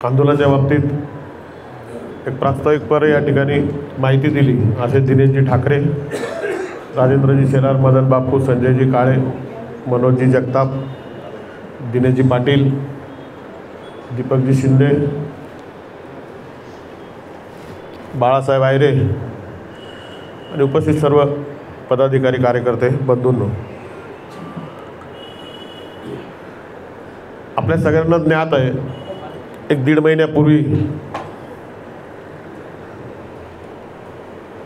आंदोलनाच्या बाबतीत एक प्रास्ताविकपर या ठिकाणी माहिती दिली असे दिनेशजी ठाकरे, राजेंद्रजी शेलार, मदन बापू, संजयजी काळे, मनोजजी जगताप, दिनेशजी पाटील, दीपकजी शिंदे, बाळासाहेब आयरे आणि उपस्थित सर्व पदाधिकारी, कार्यकर्ते बंधूंनो, आपल्या सगळ्यांना ज्ञात आहे एक 1.5 महिन्यापूर्वी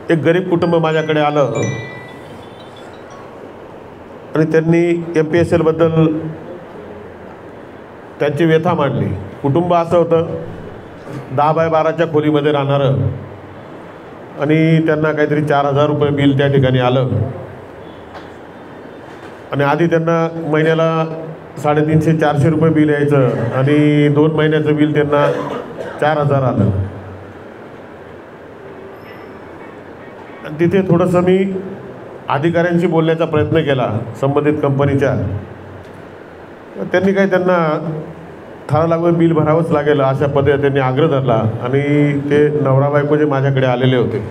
एक गरीब कुटुंब माझ्याकडे आलं आणि त्यांनी MPSL बद्दल त्यांची व्यथा मांडली. कुटुंब असं होतं 10 बाय 12च्या खोलीमध्ये राहणारं आणि त्यांना काहीतरी 4,000 रुपये बिल त्या ठिकाणी आलं आणि आधी त्यांना महिन्याला 350-400 रुपये बिल यायचं आणि 2 महिन्याचं बिल त्यांना 4,000 आलं. आणि तिथे थोडंसं मी अधिकाऱ्यांशी बोलण्याचा प्रयत्न केला संबंधित कंपनीच्या. त्यांनी काही त्यांना ठराविक बिल भरावंच लागेल अशा पद्धतीने त्यांनी आग्रह धरला आणि ते नवरा बायको जे माझ्याकडे आलेले होते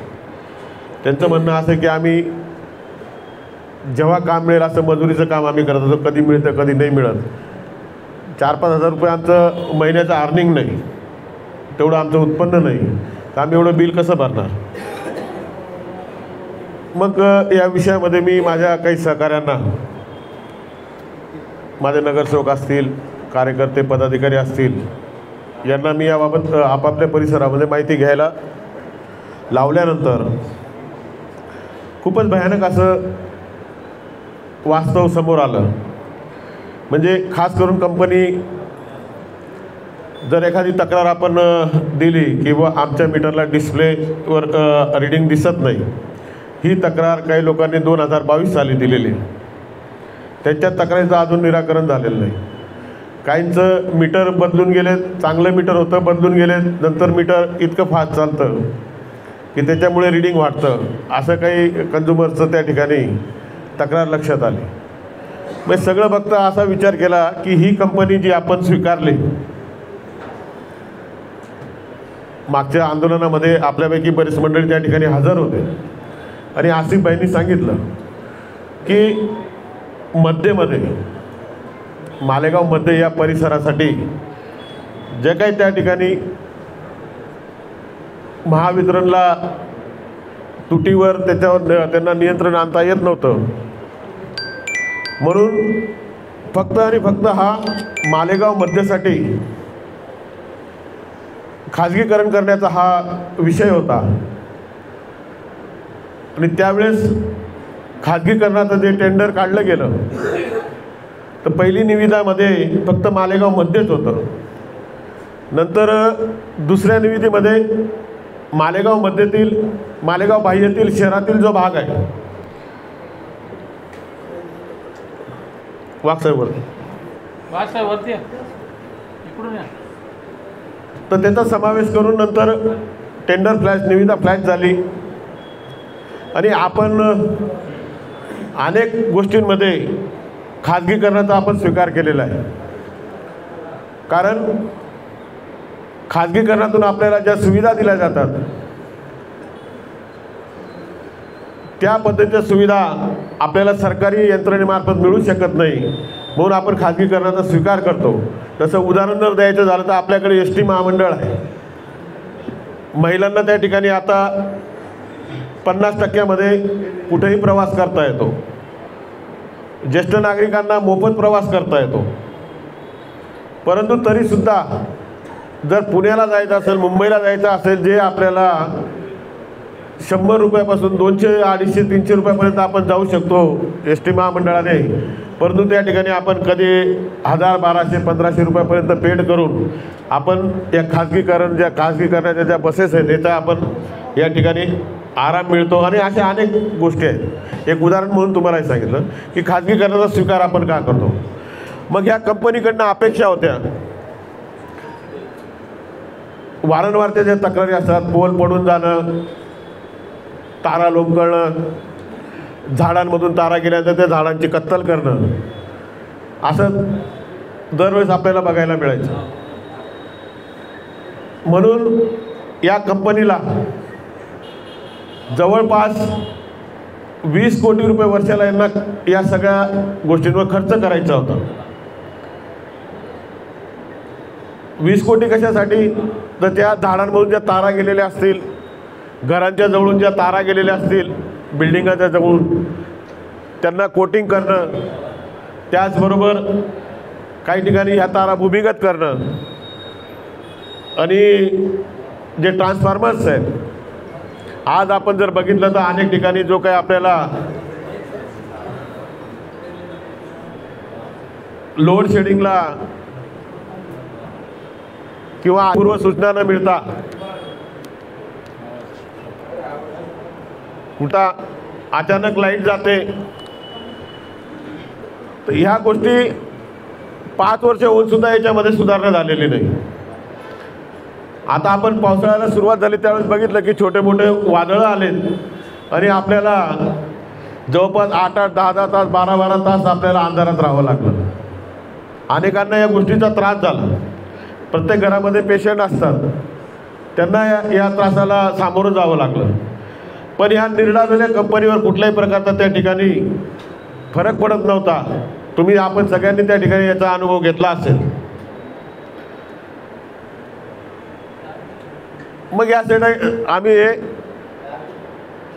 त्यांचं म्हणणं असं की आम्ही जेव्हा काम मिळेल असं मजुरीचं काम आम्ही करत होतो, कधी मिळतं कधी नाही मिळत. 4-5 हजार रुपये आमचं महिन्याचं अर्निंग नाही, तेवढं आमचं उत्पन्न नाही, तर आम्ही एवढं बिल कसं भरणार. मग या विषयामध्ये मी माझ्या काही सहकाऱ्यांना, माझे नगरसेवक असतील, कार्यकर्ते, पदाधिकारी असतील, यांना मी याबाबत आपापल्या परिसरामध्ये माहिती घ्यायला लावल्यानंतर खूपच भयानक असं वास्तव समोर आलं. म्हणजे खास करून कंपनी जर एखादी तक्रार आपण दिली किंवा आमच्या मीटरला डिस्प्लेवर रीडिंग दिसत नाही, ही तक्रार काही लोकांनी 2022 साली दिलेली. त्यांच्या तक्रारीचं अजून निराकरण झालेलं नाही. काहींचं मीटर बदलून गेले, चांगलं मीटर होतं बदलून गेले, नंतर मीटर इतकं फास्ट चालतं की त्याच्यामुळे रीडिंग वाढतं, असं काही कन्झ्युमरचं त्या ठिकाणी तक्रार लक्षात आली. मग सगळं बघता असा विचार केला की ही कंपनी जी आपण स्वीकारली, मागच्या आंदोलनामध्ये आपल्यापैकी बरेच मंडळी त्या ठिकाणी हजर होते आणि आसिफबाईंनी सांगितलं की मध्येमध्ये मालेगावमध्ये या परिसरासाठी जे काही त्या ठिकाणी महावितरणला तुटीवर त्याच्यावर त्यांना नियंत्रण आणता येत नव्हतं, म्हणून फक्त आणि फक्त हा मालेगाव मध्यसाठी खाजगीकरण करण्याचा हा विषय होता. आणि त्यावेळेस खाजगीकरणाचं जे टेंडर काढलं गेलं तर पहिली निविदामध्ये फक्त मालेगाव मध्येच होतं. नंतर दुसऱ्या निविदेमध्ये मालेगाव मध्येतील, मालेगाव बाह्यतील शहरातील जो भाग आहे, वाघसाहेबवरती तर त्याचा समावेश करून नंतर टेंडर फ्लॅश, निविदा फ्लॅश झाली आणि आपण अनेक गोष्टींमध्ये खाजगीकरणाचा आपण स्वीकार केलेला आहे. कारण खाजगीकरणातून आपल्याला ज्या सुविधा दिल्या जातात त्या पद्धतीच्या सुविधा आपल्याला सरकारी यंत्रणेमार्फत मिळू शकत नाही, म्हणून आपण खाजगीकरणाचा स्वीकार करतो. तसं उदाहरण जर द्यायचं झालं तर आपल्याकडे SD महामंडळ आहे. महिलांना त्या ठिकाणी आता 50% कुठेही प्रवास करता येतो. ज्येष्ठ नागरिकांना मोफत प्रवास करता येतो. परंतु तरीसुद्धा जर पुण्याला जायचं असेल, मुंबईला जायचं असेल, जे आपल्याला 100 रुपयापासून 200, 250, 300 रुपयापर्यंत आपण जाऊ शकतो SD महामंडळाने, परंतु त्या ठिकाणी आपण कधी 1000, 1200, 1500 रुपयापर्यंत पेड करून आपण या खाजगीकरणाच्या ज्या बसेस आहेत त्याचा आपण या ठिकाणी आराम मिळतो. आणि अशा अनेक गोष्टी आहेत. एक उदाहरण म्हणून तुम्हाला सांगितलं की खाजगीकरणाचा स्वीकार आपण का करतो. मग ह्या कंपनीकडनं अपेक्षा होत्या, वारंवार त्याच्या तक्रारी असतात, पोल पडून जाणं, तारा लोंबकळणं, झाडांमधून तारा गेल्यानंतर त्या झाडांची कत्तल करणं, असं दरवेळेस आपल्याला बघायला मिळायचं. म्हणून या कंपनीला जवळपास 20 कोटी रुपये वर्षाला यांना या सगळ्या गोष्टींवर खर्च करायचा होता. 20 कोटी कशासाठी? तर त्या झाडांमधून ज्या तारा गेलेल्या असतील, घरांच्या जवळून ज्या तारा गेलेल्या असतील, बिल्डिंगाच्या जवळून त्यांना कोटिंग करणं, त्याचबरोबर काही ठिकाणी ह्या तारा भूमिगत करणं आणि जे ट्रान्सफॉर्मर्स आहेत, आज आपण जर बघितलं तर अनेक ठिकाणी जो काही आपल्याला लोड शेडिंगला किंवा पूर्व सूचना न मिळता कुठं अचानक लाईट जाते, तर ह्या गोष्टी 5 वर्ष होऊन सुद्धा याच्यामध्ये सुधारणा झालेली नाही. आता आपण पावसाळ्याला सुरुवात झाली त्यावेळेस बघितलं की छोटे मोठे वादळं आलेत आणि आपल्याला जवळपास 8-8, 10-10 तास, 12-12 तास आपल्याला अंधारात राहावं लागलं. अनेकांना या गोष्टीचा त्रास झाला. प्रत्येक घरामध्ये पेशंट असतात, त्यांना या त्रासाला सामोरं जावं लागलं. पण ह्या निर्डालेल्या कंपनीवर कुठल्याही प्रकारचा त्या ठिकाणी फरक पडत नव्हता. आपण सगळ्यांनी त्या ठिकाणी याचा अनुभव घेतला असेल. मग यासाठी आम्ही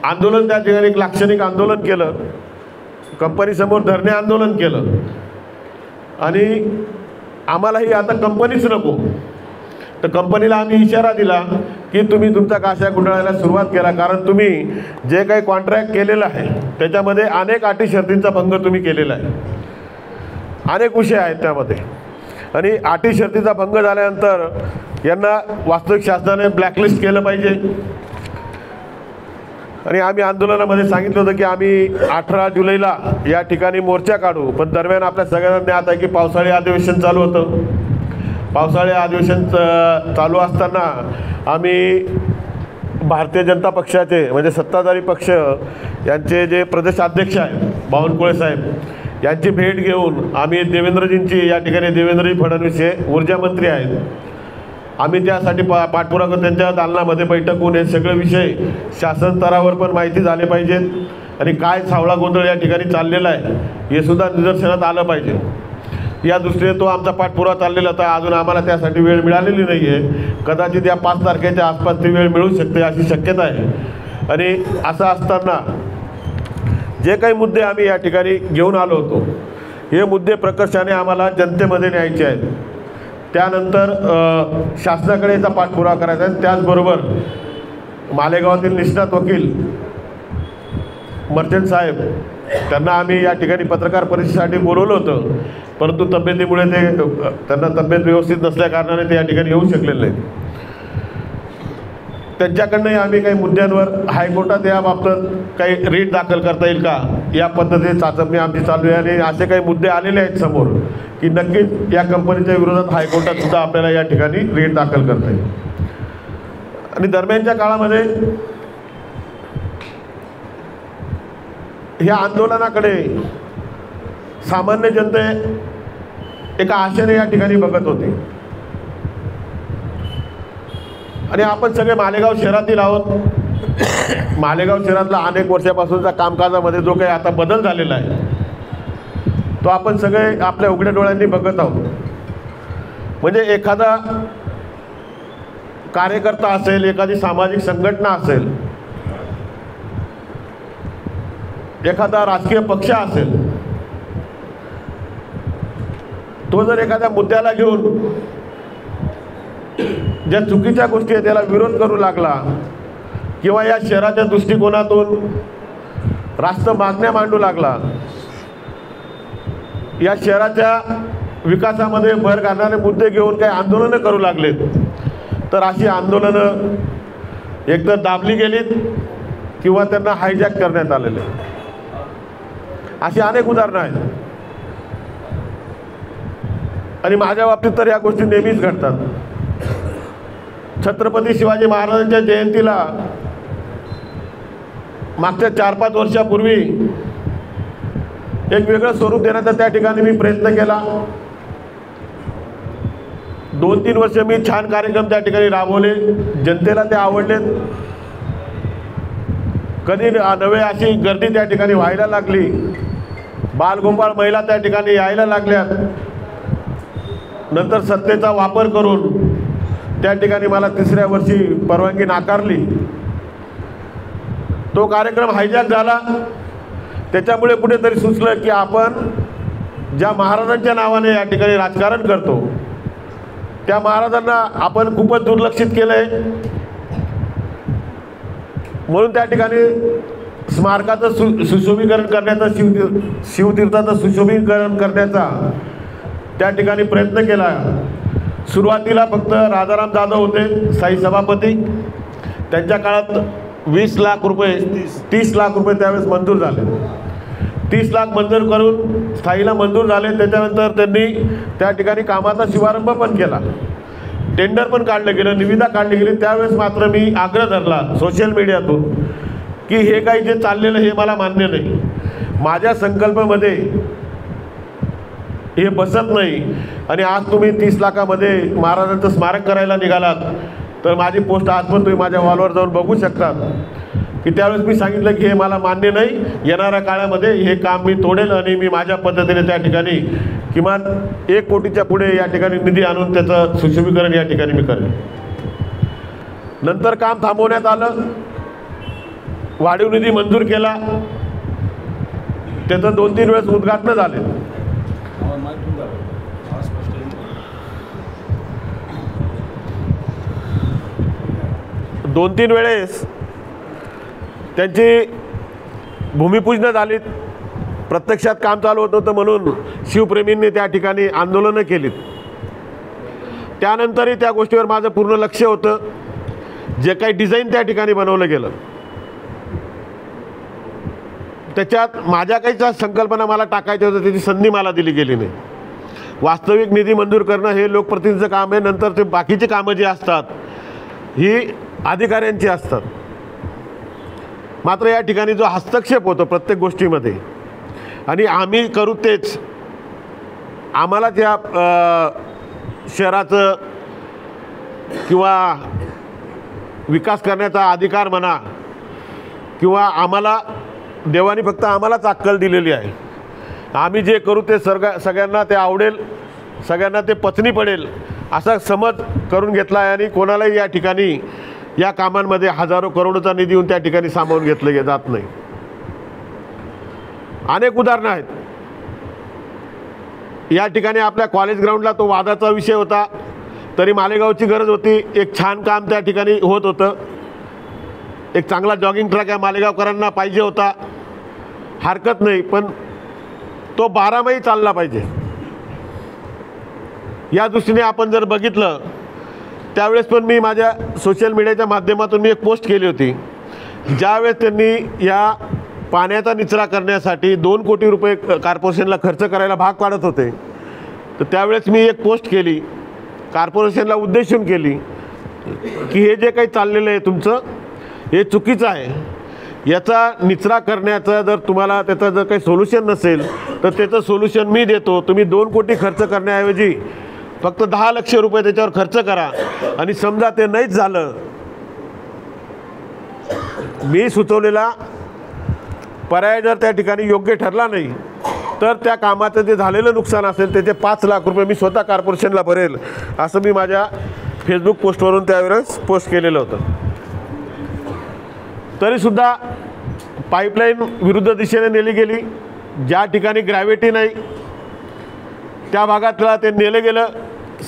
आंदोलन त्या ठिकाणी एक लाक्षणिक आंदोलन केलं, कंपनीसमोर धरणे आंदोलन केलं आणि आम्हालाही आता कंपनीच नको. तर कंपनीला आम्ही इशारा दिला की तुम्ही तुमचा काशा गुंडाळायला सुरुवात करा, कारण तुम्ही जे काही कॉन्ट्रॅक्ट केलेलं आहे त्याच्यामध्ये अनेक अटी शर्तींचा भंग तुम्ही केलेला आहे. अनेक विषय आहेत त्यामध्ये आणि अटी शर्तीचा भंग झाल्यानंतर यांना वास्तविक शासनाने ब्लॅकलिस्ट केलं पाहिजे. आणि आम्ही आंदोलनामध्ये सांगितलं होतं की आम्ही 18 जुलैला या ठिकाणी मोर्चा काढू. पण दरम्यान आपल्या सगळ्यांना ज्ञात आहे की पावसाळी अधिवेशन चालू होतं. पावसाळी अधिवेशन चालू असताना आम्ही भारतीय जनता पक्षाचे म्हणजे सत्ताधारी पक्ष यांचे जे प्रदेशाध्यक्ष आहेत बावनकुळे साहेब यांची भेट घेऊन आम्ही देवेंद्रजींची, या ठिकाणी देवेंद्रजी फडणवीस हे ऊर्जा मंत्री आहेत, आम्ही त्यासाठी पाठपुरावा त्यांच्या दालनामध्ये बैठक होऊन हे सगळे विषय शासन स्तरावर पण माहिती झाले पाहिजेत आणि काय सावळा गोंधळ या ठिकाणी चाललेला आहे हे सुद्धा निदर्शनात आलं पाहिजे. या दृष्टीने तो आमचा पाठपुरावा चाललेला होता. अजून आम्हाला त्यासाठी वेळ मिळालेली नाही आहे. कदाचित या 5 तारखेच्या आसपास ती वेळ मिळू शकते अशी शक्यता आहे. आणि असं असताना जे काही मुद्दे आम्ही या ठिकाणी घेऊन आलो होतो हे मुद्दे प्रकर्षाने आम्हाला जनतेमध्ये न्यायचे आहेत. त्यानंतर शासनाकडे याचा पाठपुरावा करायचा आहे. त्याचबरोबर मालेगावातील निष्णात वकील मर्चंट साहेब त्यांना आम्ही या ठिकाणी पत्रकार परिषदेसाठी बोलवलं होतं, परंतु तब्येतीमुळे त्यांना तब्येत व्यवस्थित नसल्या कारणाने ते या ठिकाणी येऊ शकलेले नाहीत. त्यांच्याकडनंही आम्ही काही मुद्द्यांवर हायकोर्टात याबाबत काही रीट दाखल करता येईल का या पद्धतीने चाचपणी आमची चालू आहे. आणि असे काही मुद्दे आलेले आहेत समोर की नक्कीच या कंपनीच्या विरोधात हायकोर्टात सुद्धा आपल्याला या ठिकाणी रीट दाखल करता येईल. आणि दरम्यानच्या काळामध्ये ह्या आंदोलनाकडे सामान्य जनते एका आशेने या ठिकाणी बघत होते. आणि आपण सगळे मालेगाव शहरातील आहोत. मालेगाव शहरातला अनेक वर्षापासूनचा कामकाजामध्ये जो काही आता बदल झालेला आहे तो आपण सगळे आपल्या उघड्या डोळ्यांनी बघत आहोत. म्हणजे एखादा कार्यकर्ता असेल, एखादी सामाजिक संघटना असेल, एखादा राजकीय पक्ष असेल, तो जर एखाद्या मुद्द्याला घेऊन ज्या चुकीच्या गोष्टी आहेत त्याला विरोध करू लागला किंवा या शहराच्या दृष्टिकोनातून रास्त मागण्या मांडू लागला, या शहराच्या विकासामध्ये भर घालणारे मुद्दे घेऊन काही आंदोलनं करू लागलेत, तर अशी आंदोलनं एकतर दाबली गेलीत किंवा त्यांना हायजॅक करण्यात आलेले. अशी अनेक उदाहरणं आहेत. आणि माझ्या बाबतीत तर या गोष्टी नेहमीच घडतात. छत्रपती शिवाजी महाराजांच्या जयंतीला मागच्या 4-5 वर्षापूर्वी एक वेगळं स्वरूप देण्याचा त्या ठिकाणी मी प्रयत्न केला. 2-3 वर्ष मी छान कार्यक्रम त्या ठिकाणी राबवले, जनतेला ते आवडलेत. कधी नवे अशी गर्दी त्या ठिकाणी व्हायला लागली, बालगोपाळ महिला त्या ठिकाणी यायला लागल्यात. नंतर सत्तेचा वापर करून त्या ठिकाणी मला 3ऱ्या वर्षी परवानगी नाकारली. तो कार्यक्रम हायजॅक झाला. त्याच्यामुळे कुठेतरी सुचलं की आपण ज्या महाराजांच्या नावाने या ठिकाणी राजकारण करतो त्या महाराजांना आपण खूपच दुर्लक्षित केलं आहे. म्हणून त्या ठिकाणी स्मारकाचं सुशोभीकरण करण्याचा, शिवतीर्थाचं सुशोभीकरण करण्याचा त्या ठिकाणी प्रयत्न केला. सुरुवातीला फक्त राजाराम जाधव होते स्थायी सभापती. त्यांच्या काळात 20 लाख रुपये 30 लाख रुपये त्यावेळेस मंजूर झाले. 30 लाख मंजूर करून स्थायीला मंजूर झाले. त्याच्यानंतर त्यांनी त्या ठिकाणी कामाचा शुभारंभ पण केला, टेंडर पण काढलं गेलं, निविदा काढली गेली. त्यावेळेस मात्र मी आग्रह धरला सोशल मीडियातून की हे काही जे चाललेलं हे मला मान्य नाही, माझ्या संकल्पामध्ये हे बसत नाही. आणि आज तुम्ही 30 लाखामध्ये महाराजांचं स्मारक करायला निघालात तर माझी पोस्ट आज पण तुम्ही माझ्या वॉलवर जाऊन बघू शकतात की त्यावेळेस मी सांगितलं की हे मला मान्य नाही. येणाऱ्या काळामध्ये हे काम मी तोडेल आणि मी माझ्या पद्धतीने त्या ठिकाणी किमान 1 कोटीच्या पुढे या ठिकाणी निधी आणून त्याचं सुशोभीकरण या ठिकाणी मी करेन. नंतर काम थांबवण्यात आलं, वाढीव निधी मंजूर केला. त्याचं 2-3 वेळेस उद्घाटन झाले. 2-3 वेळेस त्यांची भूमिपूजनं झालीत. प्रत्यक्षात काम चालू होत होतं म्हणून शिवप्रेमींनी त्या ठिकाणी आंदोलनं केलीत. त्यानंतरही त्या गोष्टीवर माझं पूर्ण लक्ष होतं. जे काही डिझाईन त्या ठिकाणी बनवलं गेलं त्याच्यात माझ्या काही संकल्पना मला टाकायच्या होत्या, त्याची संधी मला दिली गेली नाही. वास्तविक निधी मंजूर करणं हे लोकप्रतिनिधीचं काम आहे. नंतर ते बाकीची कामं जी असतात ही अधिकाऱ्यांची असतात. मात्र या ठिकाणी जो हस्तक्षेप होतो प्रत्येक गोष्टीमध्ये आणि आम्ही करू तेच, आम्हाला त्या शहराचं किंवा विकास करण्याचा अधिकार म्हणा किंवा आम्हाला देवाने फक्त आम्हालाच अक्कल दिलेली आहे. आम्ही जे करू ते सगळ्यांना ते आवडेल, सगळ्यांना ते पचनी पडेल असा समज करून घेतला आहे. आणि कोणालाही या ठिकाणी या कामांमध्ये हजारो करोडोचा निधी येऊन त्या ठिकाणी सामावून घेतलं जात नाही. अनेक उदाहरणं आहेत. या ठिकाणी आपल्या कॉलेज ग्राउंडला तो वादाचा विषय होता, तरी मालेगावची गरज होती. एक छान काम त्या ठिकाणी होत होतं. एक चांगला जॉगिंग ट्रॅक या मालेगावकरांना पाहिजे होता, हरकत नाही, पण तो 12 महिने चालला पाहिजे. या दृष्टीने आपण जर बघितलं त्यावेळेस पण मी माझ्या सोशल मीडियाच्या माध्यमातून मी एक पोस्ट केली होती. ज्यावेळेस त्यांनी या पाण्याचा निचरा करण्यासाठी 2 कोटी रुपये कॉर्पोरेशनला खर्च करायला भाग पाडत होते, तर त्यावेळेस मी एक पोस्ट केली, कॉर्पोरेशनला उद्देशून केली की हे जे काही चाललेलं आहे तुमचं हे चुकीचं आहे. याचा निचरा करण्याचं जर तुम्हाला त्याचं जर काही सोल्युशन नसेल तर त्याचं सोल्युशन मी देतो. तुम्ही 2 कोटी खर्च करण्याऐवजी फक्त 10 लाख रुपये त्याच्यावर खर्च करा. आणि समजा ते नाहीच झालं, मी सुचवलेला पर्याय जर त्या ठिकाणी योग्य ठरला नाही तर त्या कामाचं जे झालेलं नुकसान असेल त्याचे 5 लाख रुपये मी स्वतः कॉर्पोरेशनला भरेल, असं मी माझ्या फेसबुक पोस्टवरून त्यावेळेस पोस्ट केलेलं होतं. तरीसुद्धा पाईपलाईन विरुद्ध दिशेने नेली गेली. ज्या ठिकाणी ग्रॅव्हिटी नाही त्या भागातला ते नेलं गेलं,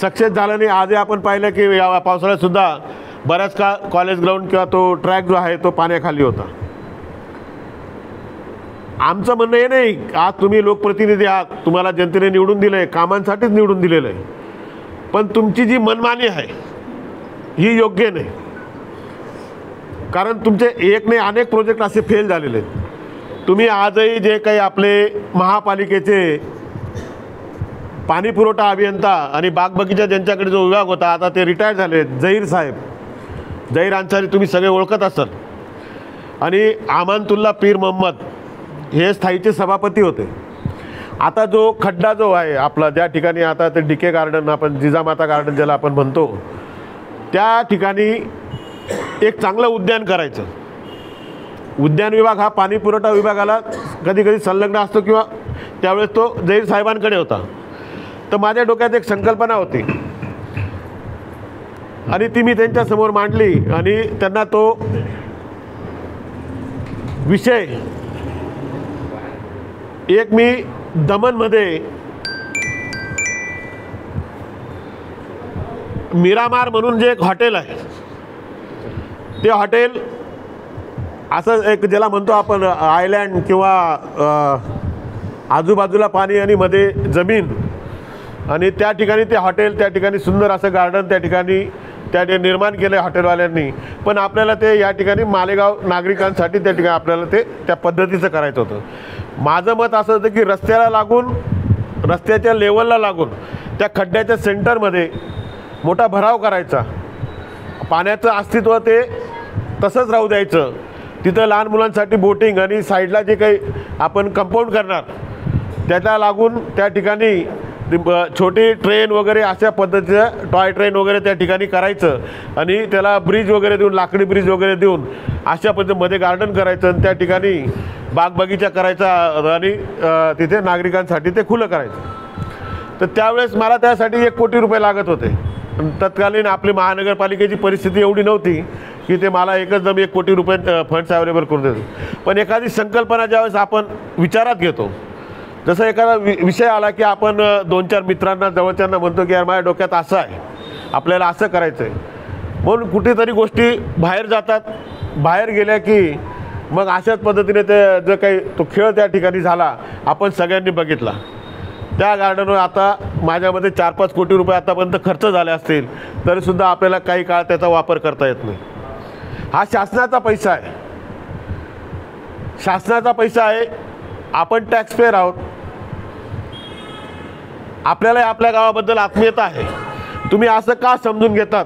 सक्सेस झालं नाही. आजही आपण पाहिलं की या पावसाळ्यातसुद्धा बऱ्याच काळ कॉलेज ग्राउंड किंवा तो ट्रॅक जो आहे तो पाण्याखाली होता. आमचं म्हणणं हे नाही, आज तुम्ही लोकप्रतिनिधी आहात, तुम्हाला जनतेने निवडून दिलं आहे, कामांसाठीच निवडून दिलेलं आहे, पण तुमची जी मनमानी आहे ही योग्य नाही. कारण तुमचे एक नाही अनेक प्रोजेक्ट असे फेल झालेले आहेत. तुम्ही आजही जे काही आपले महापालिकेचे पाणी पुरवठा अभियंता आणि बागबगीचा ज्यांच्याकडे जो विभाग होता आता ते रिटायर झाले, झहीर साहेब, झहीर अन्सारी तुम्ही सगळे ओळखत असाल, आणि अमानतुल्ला पीर मोहम्मद हे स्थायीचे सभापती होते. आता जो खड्डा जो आहे आपला, ज्या ठिकाणी आता ते डीके गार्डन, आपण जिजामाता गार्डन ज्याला आपण म्हणतो, त्या ठिकाणी एक चांगलं उद्यान करायचं. उद्यान विभाग हा पाणी पुरवठा विभागाला कधी कधी संलग्न असतो किंवा त्यावेळेस तो जहीर साहेबांकडे होता. तर माझ्या डोक्यात एक संकल्पना होती आणि ती मी त्यांच्यासमोर मांडली आणि त्यांना तो विषय एक मी दमनमध्ये मिरामार म्हणून जे एक हॉटेल आहे, ते हॉटेल असं एक ज्याला म्हणतो आपण आयलँड किंवा आजूबाजूला पाणी आणि मध्ये जमीन, आणि त्या ठिकाणी ते हॉटेल, त्या ठिकाणी सुंदर असं गार्डन त्या ठिकाणी निर्माण केलं आहे हॉटेलवाल्यांनी. पण आपल्याला ते या ठिकाणी मालेगाव नागरिकांसाठी त्या ठिकाणी आपल्याला ते त्या पद्धतीचं करायचं होतं. माझं मत असं होतं की रस्त्याला लागून, रस्त्याच्या लेवलला लागून त्या खड्ड्याच्या सेंटरमध्ये मोठा भराव करायचा, पाण्याचं अस्तित्व ते तसंच राहू द्यायचं. तिथं लहान मुलांसाठी बोटिंग आणि साईडला जे काही आपण कंपाऊंड करणार त्याला लागून त्या ठिकाणी छोटी ट्रेन वगैरे अशा पद्धतीचं टॉय ट्रेन वगैरे त्या ठिकाणी करायचं आणि त्याला ब्रिज वगैरे देऊन, लाकडी ब्रिज वगैरे देऊन अशा पद्धतीमध्ये गार्डन करायचं आणि त्या ठिकाणी बागबगीचा करायचा आणि तिथे नागरिकांसाठी ते खुलं करायचं. तर त्यावेळेस मला त्यासाठी 1 कोटी रुपये लागत होते. तत्कालीन आपली महानगरपालिकेची परिस्थिती एवढी नव्हती की ते मला एकदम 1 कोटी रुपये फंड्स अवेलेबल करून देतो. पण एखादी संकल्पना ज्यावेळेस आपण विचारात घेतो, जसं एखादा विषय आला की आपण 2-4 मित्रांना जवळच्यांना म्हणतो की यार माझ्या डोक्यात असं आहे, आपल्याला असं करायचं आहे, म्हणून कुठेतरी गोष्टी बाहेर जातात. बाहेर गेल्या की मग अशाच पद्धतीने ते जो काही तो खेळ त्या ठिकाणी झाला आपण सगळ्यांनी बघितला. त्या गार्डनवर आता माझ्यामध्ये 4-5 कोटी रुपये आतापर्यंत खर्च झाले असतील तरीसुद्धा आपल्याला काही काळ त्याचा वापर करता येत नाही. हा शासनाचा पैसा आहे, शासनाचा पैसा आहे. आपण टॅक्सपेअर आहोत. आपल्याला आपल्या गावाबद्दल आत्मीयता आहे. तुम्ही असं का समजून घेतात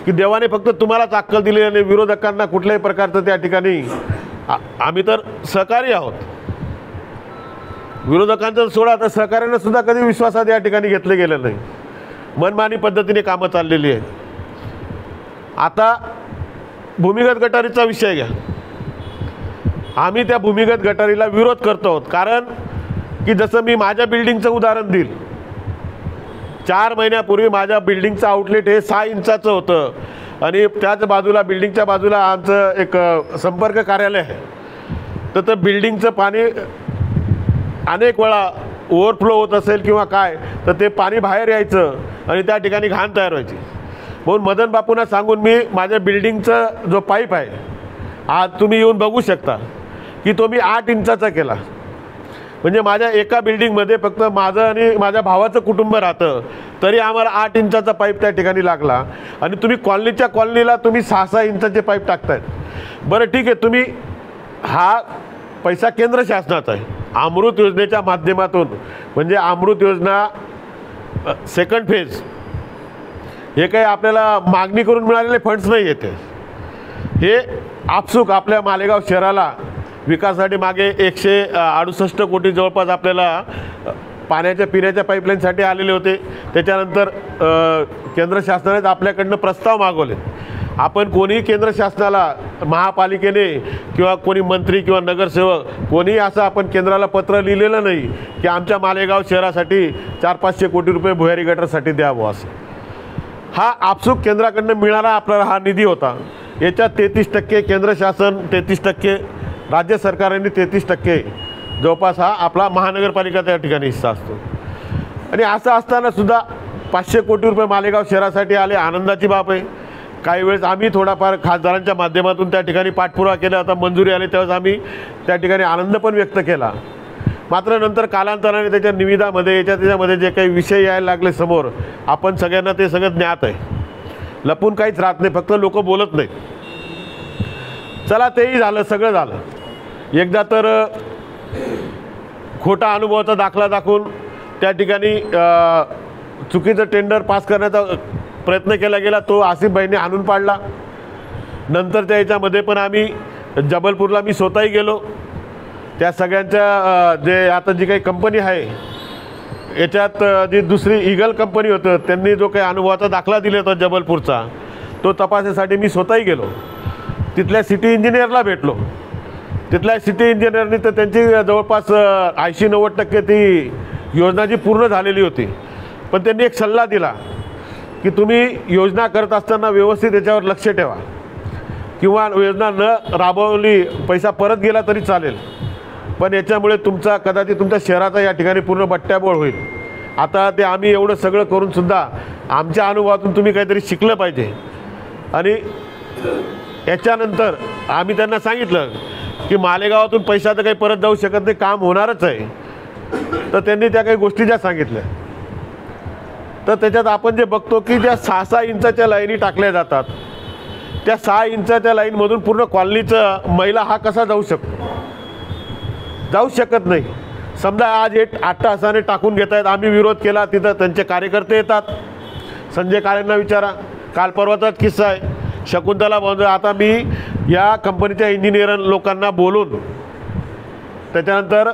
की देवाने फक्त तुम्हालाच अक्कल दिली आणि विरोधकांना कुठल्याही प्रकारचं त्या ठिकाणी आम्ही तर सहकारी आहोत. विरोधकांचं सोडा तर सहकार्यानं सुद्धा कधी विश्वासात या ठिकाणी घेतलं गेलं नाही. मनमानी पद्धतीने कामं चाललेली आहेत. आता भूमिगत गटारीचा विषय घ्या. आम्ही त्या भूमिगत गटारीला विरोध करतो आहोत. कारण की जसं मी माझ्या बिल्डिंगचं उदाहरण देईल, 4 महिन्यापूर्वी माझ्या बिल्डिंगचं आउटलेट हे 6 इंचाचं होतं आणि त्याच बाजूला बिल्डिंगच्या बाजूला आमचं एक संपर्क कार्यालय आहे. तर बिल्डिंगचं पाणी अनेक वेळा ओव्हरफ्लो होत असेल किंवा काय, तर ते पाणी बाहेर यायचं आणि त्या ठिकाणी घाण तयार व्हायची. म्हणून मदन बापूंना सांगून मी माझ्या बिल्डिंगचा जो पाईप आहे आज तुम्ही येऊन बघू शकता की तो मी 8 इंचाचा केला. म्हणजे माझ्या एका बिल्डिंगमध्ये फक्त माझं आणि माझ्या भावाचं कुटुंब राहतं तरी आम्हाला 8 इंचाचा पाईप त्या ठिकाणी लागला. आणि तुम्ही कॉलनीच्या कॉलनीला तुम्ही 6-6 इंचाचे पाईप टाकतायत. बरं ठीक आहे, तुम्ही हा पैसा केंद्र शासनाचा आहे. अमृत योजनेच्या माध्यमातून, म्हणजे अमृत योजना सेकंड फेज, हे काही आपल्याला मागणी करून मिळालेले फंड्स नाही येते. हे आपसूक आपल्या मालेगाव शहराला विकासासाठी मागे 168 कोटी जवळपास आपल्याला पाण्याच्या पिण्याच्या पाईपलाईनसाठी आलेले होते. त्याच्यानंतर केंद्र शासनानेच आपल्याकडनं प्रस्ताव मागवले. आपण कोणीही केंद्र शासनाला, महापालिकेने किंवा कोणी मंत्री किंवा नगरसेवक कोणीही असं आपण केंद्राला पत्र लिहिलेलं नाही की आमच्या मालेगाव शहरासाठी 400-500 कोटी रुपये भुयारी गटारसाठी द्यावं असं. हा आपसूक केंद्राकडनं मिळणारा आपल्याला हा निधी होता. याच्यात 33% केंद्र शासन, 33% राज्य सरकारांनी 33% जवळपास हा आपला महानगरपालिका त्या ठिकाणी हिस्सा असतो. आणि असं असताना सुद्धा 500 कोटी रुपये मालेगाव शहरासाठी आले, आनंदाची बाब आहे. काही वेळेस आम्ही थोडाफार खासदारांच्या माध्यमातून त्या ठिकाणी पाठपुरावा केला, आता मंजुरी आली त्यावेळेस आम्ही त्या ठिकाणी आनंद पण व्यक्त केला. मात्र नंतर कालांतराने त्याच्या निविदामध्ये त्याच्यामध्ये जे काही विषय यायला लागले समोर, आपण सगळ्यांना ते सगळं ज्ञात आहे. लपून काहीच राहत नाही, फक्त लोक बोलत नाहीत. चला तेही झालं, सगळं झालं. एकदा तर खोटा अनुभवाचा दाखला दाखवून त्या ठिकाणी चुकीचं टेंडर पास करण्याचा प्रयत्न केला गेला, तो आसिफभाईंनी आणून पाडला. नंतर त्या याच्यामध्ये पण आम्ही जबलपूरला मी स्वतःही गेलो त्या सगळ्यांच्या जे आता जी काही कंपनी आहे याच्यात जी दुसरी ईगल कंपनी होतं त्यांनी जो काही अनुभवाचा दाखला दिला होता जबलपूरचा, तो तपासण्यासाठी मी स्वतःही गेलो. तिथल्या सिटी इंजिनियरला भेटलो. तिथल्या सिटी इंजिनियरनी तर त्यांची जवळपास 80-90% ती योजना जी पूर्ण झालेली होती. पण त्यांनी एक सल्ला दिला की तुम्ही योजना करत असताना व्यवस्थित याच्यावर लक्ष ठेवा, किंवा योजना न राबवली पैसा परत गेला तरी चालेल, पण याच्यामुळे तुमचा कदाचित तुमच्या शहराचा या ठिकाणी पूर्ण बट्ट्याबोळ होईल. आता ते आम्ही एवढं सगळं करूनसुद्धा आमच्या अनुभवातून तुम्ही काहीतरी शिकलं पाहिजे. आणि याच्यानंतर आम्ही त्यांना सांगितलं की मालेगावातून पैसा तर काही परत जाऊ शकत नाही, काम होणारच आहे. तर त्यांनी त्या काही गोष्टी ज्या सांगितल्या, तर त्याच्यात आपण जे बघतो की ज्या 6-6 इंचाच्या लाईनी टाकल्या जातात, त्या 6 इंचाच्या लाईनमधून पूर्ण कॉलनीचं महिला हा कसा जाऊ शकतो? जाऊ शकत नाही. समजा आज 8 तासाने टाकून घेत आहेत, आम्ही विरोध केला, तिथं त्यांचे कार्यकर्ते येतात. संजय काळेंना विचारा, काल परवाचाच किस्सा आहे. शकुंतला भाऊ, आता मी या कंपनीच्या इंजिनियर लोकांना बोलून त्याच्यानंतर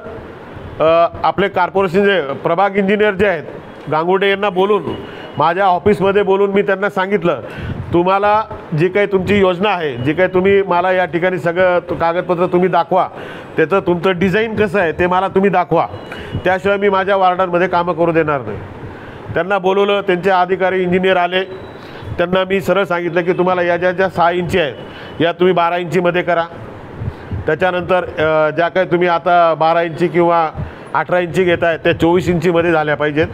आपले कॉर्पोरेशनचे प्रभाग इंजिनियर जे आहेत गांगुर्डे यांना बोलून माझ्या ऑफिसमध्ये बोलून मी त्यांना सांगितलं, तुम्हाला जी काही तुमची योजना आहे, जी काही तुम्ही मला या ठिकाणी सगळं कागदपत्र तुम्ही दाखवा, त्याचं तुमचं डिझाईन कसं आहे ते मला तुम्ही दाखवा, त्याशिवाय मी माझ्या वार्डांमध्ये कामं करू देणार नाही. त्यांना बोलवलं, त्यांचे अधिकारी इंजिनियर आले. त्यांना मी सरळ सांगितलं की तुम्हाला या ज्या 6 इंची आहेत या तुम्ही 12 इंचीमध्ये करा. त्याच्यानंतर ज्या काही तुम्ही आता 12 इंची किंवा 18 इंची घेत आहे त्या 24 इंचीमध्ये झाल्या पाहिजेत.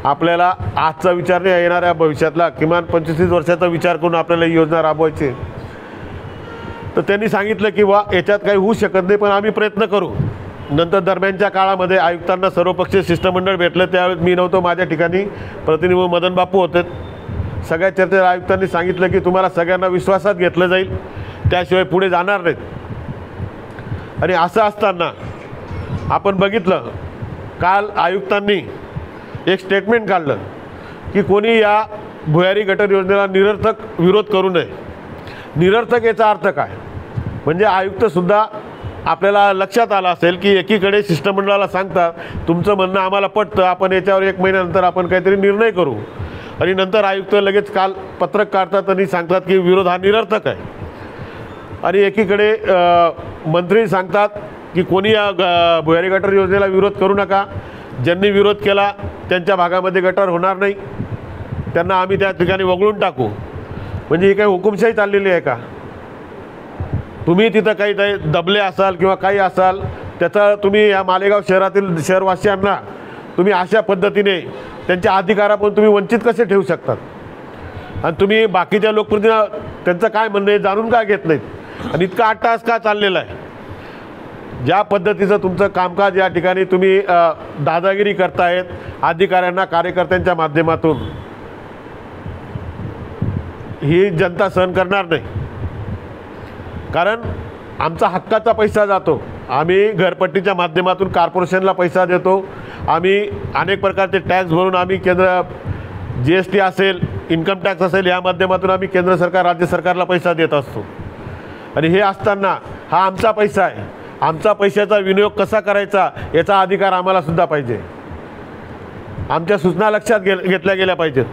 आपल्याला आजचा विचार नाही, येणाऱ्या भविष्यातला किमान 25-30 वर्षाचा विचार करून आपल्याला ही योजना राबवायची. तर त्यांनी सांगितलं की वा याच्यात काही होऊ शकत नाही, पण आम्ही प्रयत्न करू. नंतर दरम्यानच्या काळामध्ये आयुक्तांना सर्वपक्षीय शिष्टमंडळ भेटलं. त्यावेळेस मी नव्हतो, माझ्या ठिकाणी प्रतिनिधी मदन बापू होते. सगळ्या चर्चेत आयुक्तांनी सांगितलं की तुम्हाला सगळ्यांना विश्वासात घेतलं जाईल, त्याशिवाय पुढे जाणार नाहीत. आणि असं असताना आपण बघितलं, काल आयुक्तांनी एक स्टेटमेंट काढलं की कोणी या भुयारी गटर योजनेला निरर्थक विरोध करू नये. निरर्थक याचा अर्थ काय? म्हणजे आयुक्तसुद्धा आपल्याला लक्षात आलं असेल की एकीकडे शिष्टमंडळाला सांगतात तुमचं म्हणणं आम्हाला पटतं, आपण याच्यावर 1 महिन्यानंतर आपण काहीतरी निर्णय करू, आणि नंतर आयुक्त लगेच काल पत्रक काढतात आणि सांगतात की विरोध हा निरर्थक आहे. आणि एकीकडे मंत्री सांगतात की कोणी या भुयारी गटर योजनेला विरोध करू नका, ज्यांनी विरोध केला त्यांच्या भागामध्ये गटर होणार नाही, त्यांना आम्ही त्या ठिकाणी वगळून टाकू. म्हणजे ही काही हुकुमशाही चाललेली आहे का? तुम्ही तिथं काही दबले असाल किंवा काही असाल, त्याचा तुम्ही या मालेगाव शहरातील शहरवासियांना तुम्ही अशा पद्धतीने त्यांच्या अधिकारापासून तुम्ही वंचित कसे ठेवू शकतात? आणि तुम्ही बाकीच्या लोकप्रतिनिधी त्यांचं काय म्हणणं आहे जाणून का घेत नाहीत? आणि इतका 8 तास का चाललेला आहे? ज्या पद्धतीचं तुमचं कामकाज या ठिकाणी तुम्ही दादागिरी करतायत अधिकाऱ्यांना, कार्यकर्त्यांच्या माध्यमातून, ही जनता सहन करणार नाही. कारण आमचा हक्काचा पैसा जातो. आम्ही घरपट्टीच्या माध्यमातून कॉर्पोरेशनला पैसा देतो. आम्ही अनेक प्रकारचे टॅक्स भरून आम्ही केंद्र GST असेल, इन्कम टॅक्स असेल, या माध्यमातून आम्ही केंद्र सरकार, राज्य सरकारला पैसा देत असतो. आणि हे असताना हा आमचा पैसा आहे, आमचा पैशाचा विनियोग कसा करायचा याचा अधिकार आम्हाला सुद्धा पाहिजे. आमच्या सूचना लक्षात घेतल्या गेल्या पाहिजेत.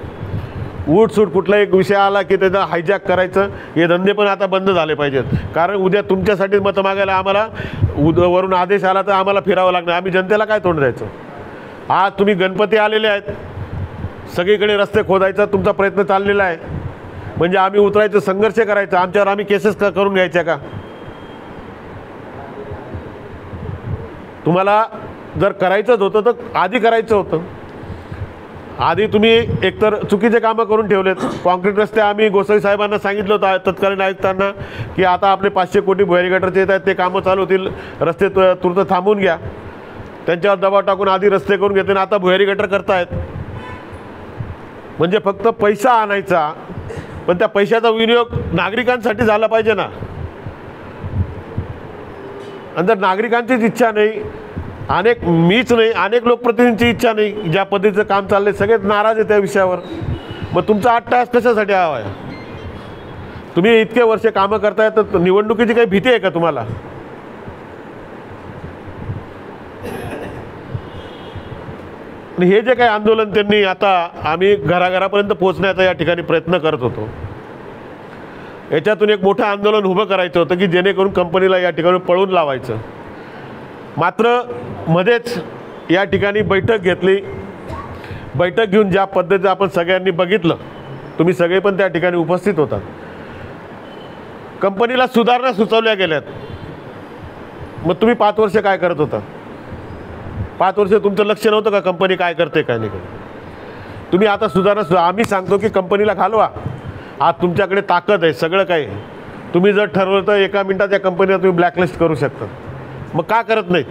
उठसूट कुठला एक विषय आला की त्याचा हायजॅक करायचं, हे धंदे पण आता बंद झाले पाहिजेत. कारण उद्या तुमच्यासाठीच मतं मागायला आम्हाला वरून आदेश आला तर आम्हाला फिरावं लागणार. आम्ही जनतेला काय तोंड द्यायचं? आज तुम्ही गणपती आलेले आहेत, सगळीकडे रस्ते खोदायचा तुमचा प्रयत्न चाललेला आहे. म्हणजे आम्ही उतरायचं, संघर्ष करायचा, आमच्यावर आम्ही केसेस करून घ्यायच्या का? तुम्हाला जर करायचंच होतं तर आधी करायचं होतं. आधी तुम्ही एकतर चुकीचे कामं करून ठेवलेत. कॉन्क्रीट रस्ते आम्ही गोसावी साहेबांना सांगितलं होतं तत्कालीन आयुक्तांना की आता आपले 500 कोटी भुयारी गटरचे येत आहेत, ते कामं चालू होतील, रस्ते तूर्त थांबवून घ्या. त्यांच्यावर दबाव टाकून आधी रस्ते करून घेतले आणि आता भुयारी गटर करतायत. म्हणजे फक्त पैसा आणायचा, पण त्या पैशाचा विनियोग नागरिकांसाठी झाला पाहिजे ना. आणि जर नागरिकांचीच इच्छा नाही, मीच नाही, अनेक लोकप्रतिनिधींची इच्छा नाही, ज्या पद्धतीचं काम चाललंय, सगळेच नाराज आहे त्या विषयावर, मग तुमचा 8 तास कशासाठी हवा आहे? तुम्ही इतके वर्ष कामं करताय तर निवडणुकीची काही भीती आहे का तुम्हाला? आणि हे जे काही आंदोलन त्यांनी आता आम्ही घराघरापर्यंत पोहोचण्याचा या ठिकाणी प्रयत्न करत होतो, याच्यातून एक मोठं आंदोलन उभं करायचं होतं की जेणेकरून कंपनीला या ठिकाणी पळून लावायचं. मात्र मध्येच या ठिकाणी बैठक घेतली. बैठक घेऊन ज्या पद्धतीचं आपण सगळ्यांनी बघितलं, तुम्ही सगळे पण त्या ठिकाणी उपस्थित होतात, कंपनीला सुधारणा सुचवल्या गेल्यात. मग तुम्ही 5 वर्ष काय करत होता? 5 वर्ष तुमचं लक्ष नव्हतं का कंपनी काय करते काय नाही? तुम्ही आता सुधारणा, आम्ही सांगतो की कंपनीला घालवा. आज तुमच्याकडे ताकद आहे, सगळं काही. तुम्ही जर ठरवलं तर एका मिनिटात या कंपनीला तुम्ही ब्लॅकलिस्ट करू शकता. मग का करत नाही?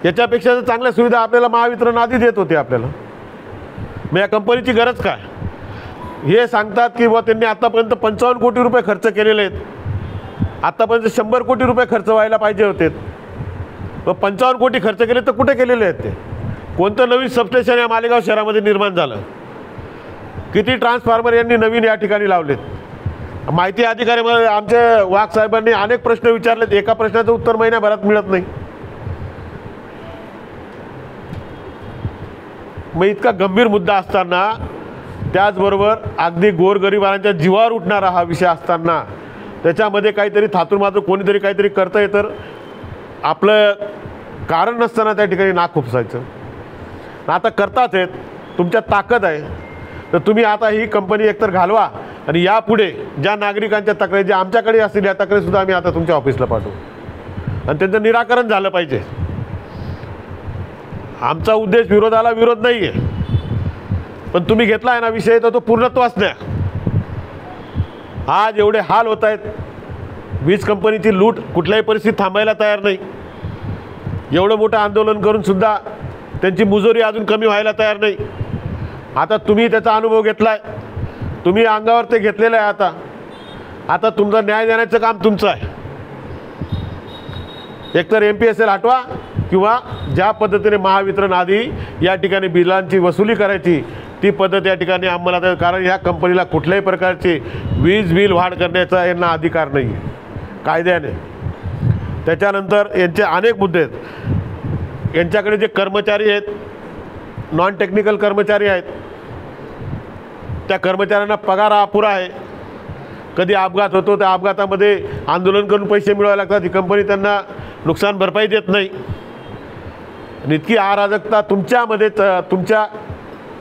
याच्यापेक्षा जर चांगल्या सुविधा आपल्याला महावितरण आधी देत होते आपल्याला. मग या कंपनीची गरज काय? हे सांगतात की बुवा त्यांनी आतापर्यंत 55 कोटी रुपये खर्च केलेले आहेत. आतापर्यंत 100 कोटी रुपये खर्च व्हायला पाहिजे होते. मग 55 कोटी खर्च केले तर कुठे केलेले आहेत ते? कोणतं नवीन सबस्टेशन या मालेगाव शहरामध्ये निर्माण झालं? किती ट्रान्सफॉर्मर यांनी नवीन या ठिकाणी लावलेत? माहिती अधिकारी आमच्या वाघ साहेबांनी अनेक प्रश्न विचारलेत, एका प्रश्नाचं उत्तर महिन्याभरात मिळत नाही. मग इतका गंभीर मुद्दा असताना, त्याचबरोबर अगदी गोरगरिबांच्या जीवावर उठणारा हा विषय असताना त्याच्यामध्ये काहीतरी थातूरमात्र कोणीतरी काहीतरी करतंय, तर आपलं कारण नसताना त्या ठिकाणी नाक खुपसायचं. आता करतात आहेत, तुमच्यात ताकद आहे, तर तुम्ही आता ही कंपनी एकतर घालवा आणि यापुढे ज्या नागरिकांच्या तक्रारी ज्या आमच्याकडे असतील या तक्रारीसुद्धा आम्ही आता तुमच्या ऑफिसला पाठवू आणि त्यांचं निराकरण झालं पाहिजे. आमचा उद्देश विरोधाला विरोध नाही आहे, पण तुम्ही घेतला आहे ना विषय, तर तो पूर्णत्वास न्या. आज एवढे हाल होत आहेत, वीज कंपनीची लूट कुठल्याही परिस्थितीत थांबायला तयार नाही. एवढं मोठं आंदोलन करून सुद्धा त्यांची मुजोरी अजून कमी व्हायला तयार नाही. आता तुम्ही त्याचा अनुभव घेतला आहे, तुम्ही अंगावर ते घेतलेलं आहे. आता तुमचा न्याय देण्याचं काम तुमचं आहे. एकतर MPSL हटवा किंवा ज्या पद्धतीने महावितरण आधी या ठिकाणी बिलांची वसुली करायची ती पद्धत या ठिकाणी आम्हाला, कारण ह्या कंपनीला कुठल्याही प्रकारची वीज बिल वाढ करण्याचा यांना अधिकार नाही कायद्याने. त्याच्यानंतर यांचे अनेक मुद्दे आहेत. यांच्याकडे जे कर्मचारी आहेत, नॉन टेक्निकल कर्मचारी आहेत, त्या कर्मचाऱ्यांना पगार अपुरा आहे. कधी अपघात होतो, त्या अपघातामध्ये आंदोलन करून पैसे मिळवावे लागतात. ही कंपनी त्यांना नुकसान भरपाई देत नाही. आणि इतकी अराजकता तुमच्यामध्ये तुमच्या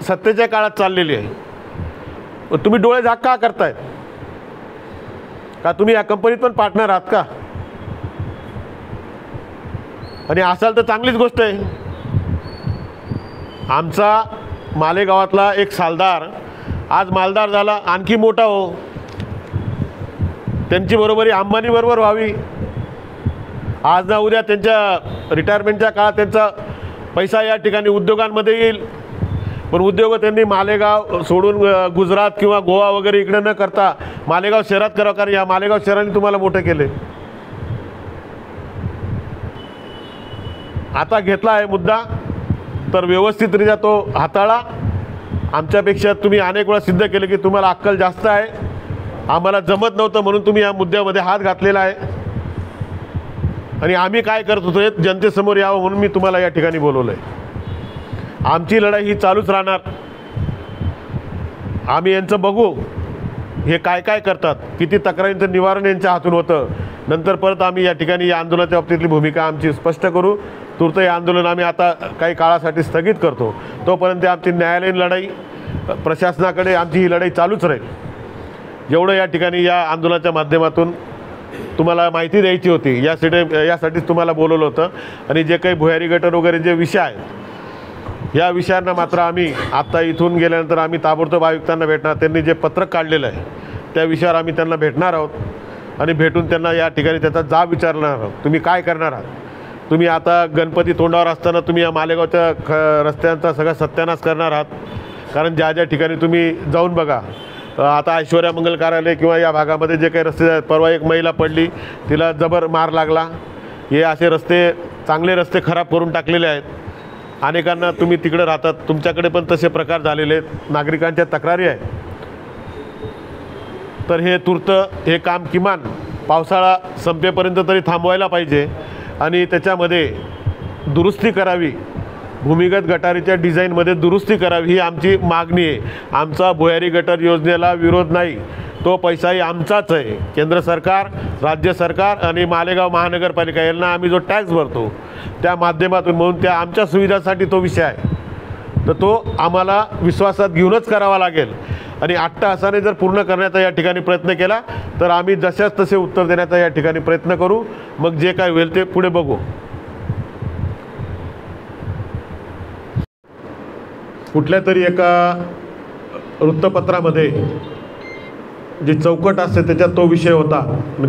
सत्तेच्या काळात चाललेली आहे. तुम्ही डोळे झाक का करतायत? का तुम्ही या कंपनीत पण पार्टनर आहात का? आणि असाल तर चांगलीच गोष्ट आहे. आमचा मालेगावातला एक सालदार आज मालदार झाला, आणखी मोठा हो. त्यांची बरोबरी अंबानीबरोबर व्हावी. आज ना उद्या त्यांच्या रिटायरमेंटच्या काळात त्यांचा पैसा या ठिकाणी उद्योगांमध्ये येईल. पण उद्योग त्यांनी मालेगाव सोडून गुजरात किंवा गोवा वगैरे इकडे न करता मालेगाव शहरात करावं, कारण या मालेगाव शहराने तुम्हाला मोठं केले. आता घेतला आहे मुद्दा तर व्यवस्थितरित्या तो हाताळा. आमच्यापेक्षा तुम्ही अनेक वेळा सिद्ध केले की तुम्हाला अक्कल जास्त आहे. आम्हाला जमत नव्हतं म्हणून तुम्ही या मुद्द्यामध्ये हात घातलेला आहे. आणि आम्ही काय करत होतो जनतेसमोर यावं म्हणून मी तुम्हाला या ठिकाणी बोलवलं आहे. आमची लढाई ही चालूच राहणार. आम्ही यांचं बघू हे काय काय करतात, किती तक्रारींचं निवारण यांच्या हातून होतं. नंतर परत आम्ही या ठिकाणी या आंदोलनाच्या बाबतीतली भूमिका आमची स्पष्ट करू. तूर्त हे आंदोलन आम्ही आता काही काळासाठी स्थगित करतो. तोपर्यंत आमची न्यायालयीन लढाई, प्रशासनाकडे आमची ही लढाई चालूच राहील. जेवढं या ठिकाणी या आंदोलनाच्या माध्यमातून तुम्हाला माहिती द्यायची होती यासाठीच तुम्हाला बोलवलं होतं. आणि जे काही भुयारी गटर वगैरे जे विषय आहेत, या विषयांना मात्र आम्ही आत्ता इथून गेल्यानंतर आम्ही ताबडतोब आयुक्तांना भेटणार. त्यांनी जे पत्रक काढलेलं आहे त्या विषयावर आम्ही त्यांना भेटणार आहोत आणि भेटून त्यांना या ठिकाणी त्याचा जाब विचारणार आहोत. तुम्ही काय करणार आहात? तुम्ही आता गणपती तोंडावर असताना तुम्ही या मालेगावच्या रस्त्यांचा सगळा सत्यानाश करणार आहात. कारण ज्या ज्या ठिकाणी तुम्ही जाऊन बघा, आता ऐश्वर्या मंगल कार्यालय किंवा या भागामध्ये जे काही रस्ते आहेत, परवा एक महिला पडली, तिला जबर मार लागला. हे असे रस्ते, चांगले रस्ते खराब करून टाकलेले आहेत. अनेकांना तुम्ही तिकडे राहतात, तुमच्याकडे पण तसे प्रकार झालेले आहेत, नागरिकांच्या तक्रारी आहेत. तर हे तूर्त हे काम किमान पावसाळा संपेपर्यंत तरी थांबवायला पाहिजे आणि त्याच्यामध्ये दुरुस्ती करावी. भूमिगत गटारीच्या डिझाईनमध्ये दुरुस्ती करावी ही आमची मागणी आहे. आमचा भुयारी गटर योजनेला विरोध नाही, तो पैसाही आमचाच आहे. केंद्र सरकार, राज्य सरकार आणि मालेगाव महानगरपालिका यांना आम्ही जो टॅक्स भरतो त्या माध्यमातून, म्हणून त्या आमच्या सुविधासाठी तो विषय आहे. तर तो आम्हाला विश्वासात घेऊनच करावा लागेल आणि 8 तासाने जर पूर्ण करण्याचा या ठिकाणी प्रयत्न केला तर आम्ही जशाच तसे उत्तर देण्याचा या ठिकाणी प्रयत्न करू. मग जे काय होईल ते पुढे बघू. कुठल्या तरी एका वृत्तपत्रामध्ये जी चौकट असते त्याच्यात तो विषय होता.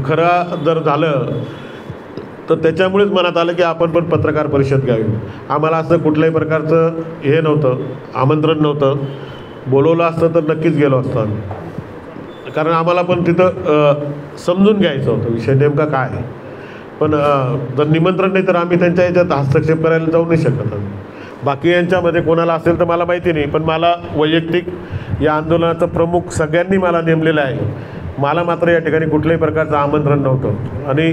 खरं जर झालं तर त्याच्यामुळेच मनात आलं की आपण पण पत्रकार परिषद घ्यावी. आम्हाला असं कुठल्याही प्रकारचं हे नव्हतं, आमंत्रण नव्हतं. बोलवलं असतं तर नक्कीच गेलो असतो आम्ही, कारण आम्हाला पण तिथं समजून घ्यायचं होतं विषय नेमका काय. पण जर निमंत्रण नाही तर आम्ही त्यांच्या याच्यात हस्तक्षेप करायला जाऊ नाही शकत. बाकी यांच्यामध्ये कोणाला असेल तर मला माहिती नाही, पण मला वैयक्तिक या आंदोलनाचं प्रमुख सगळ्यांनी मला नेमलेलं आहे. मला मात्र या ठिकाणी कुठल्याही प्रकारचं आमंत्रण नव्हतं. आणि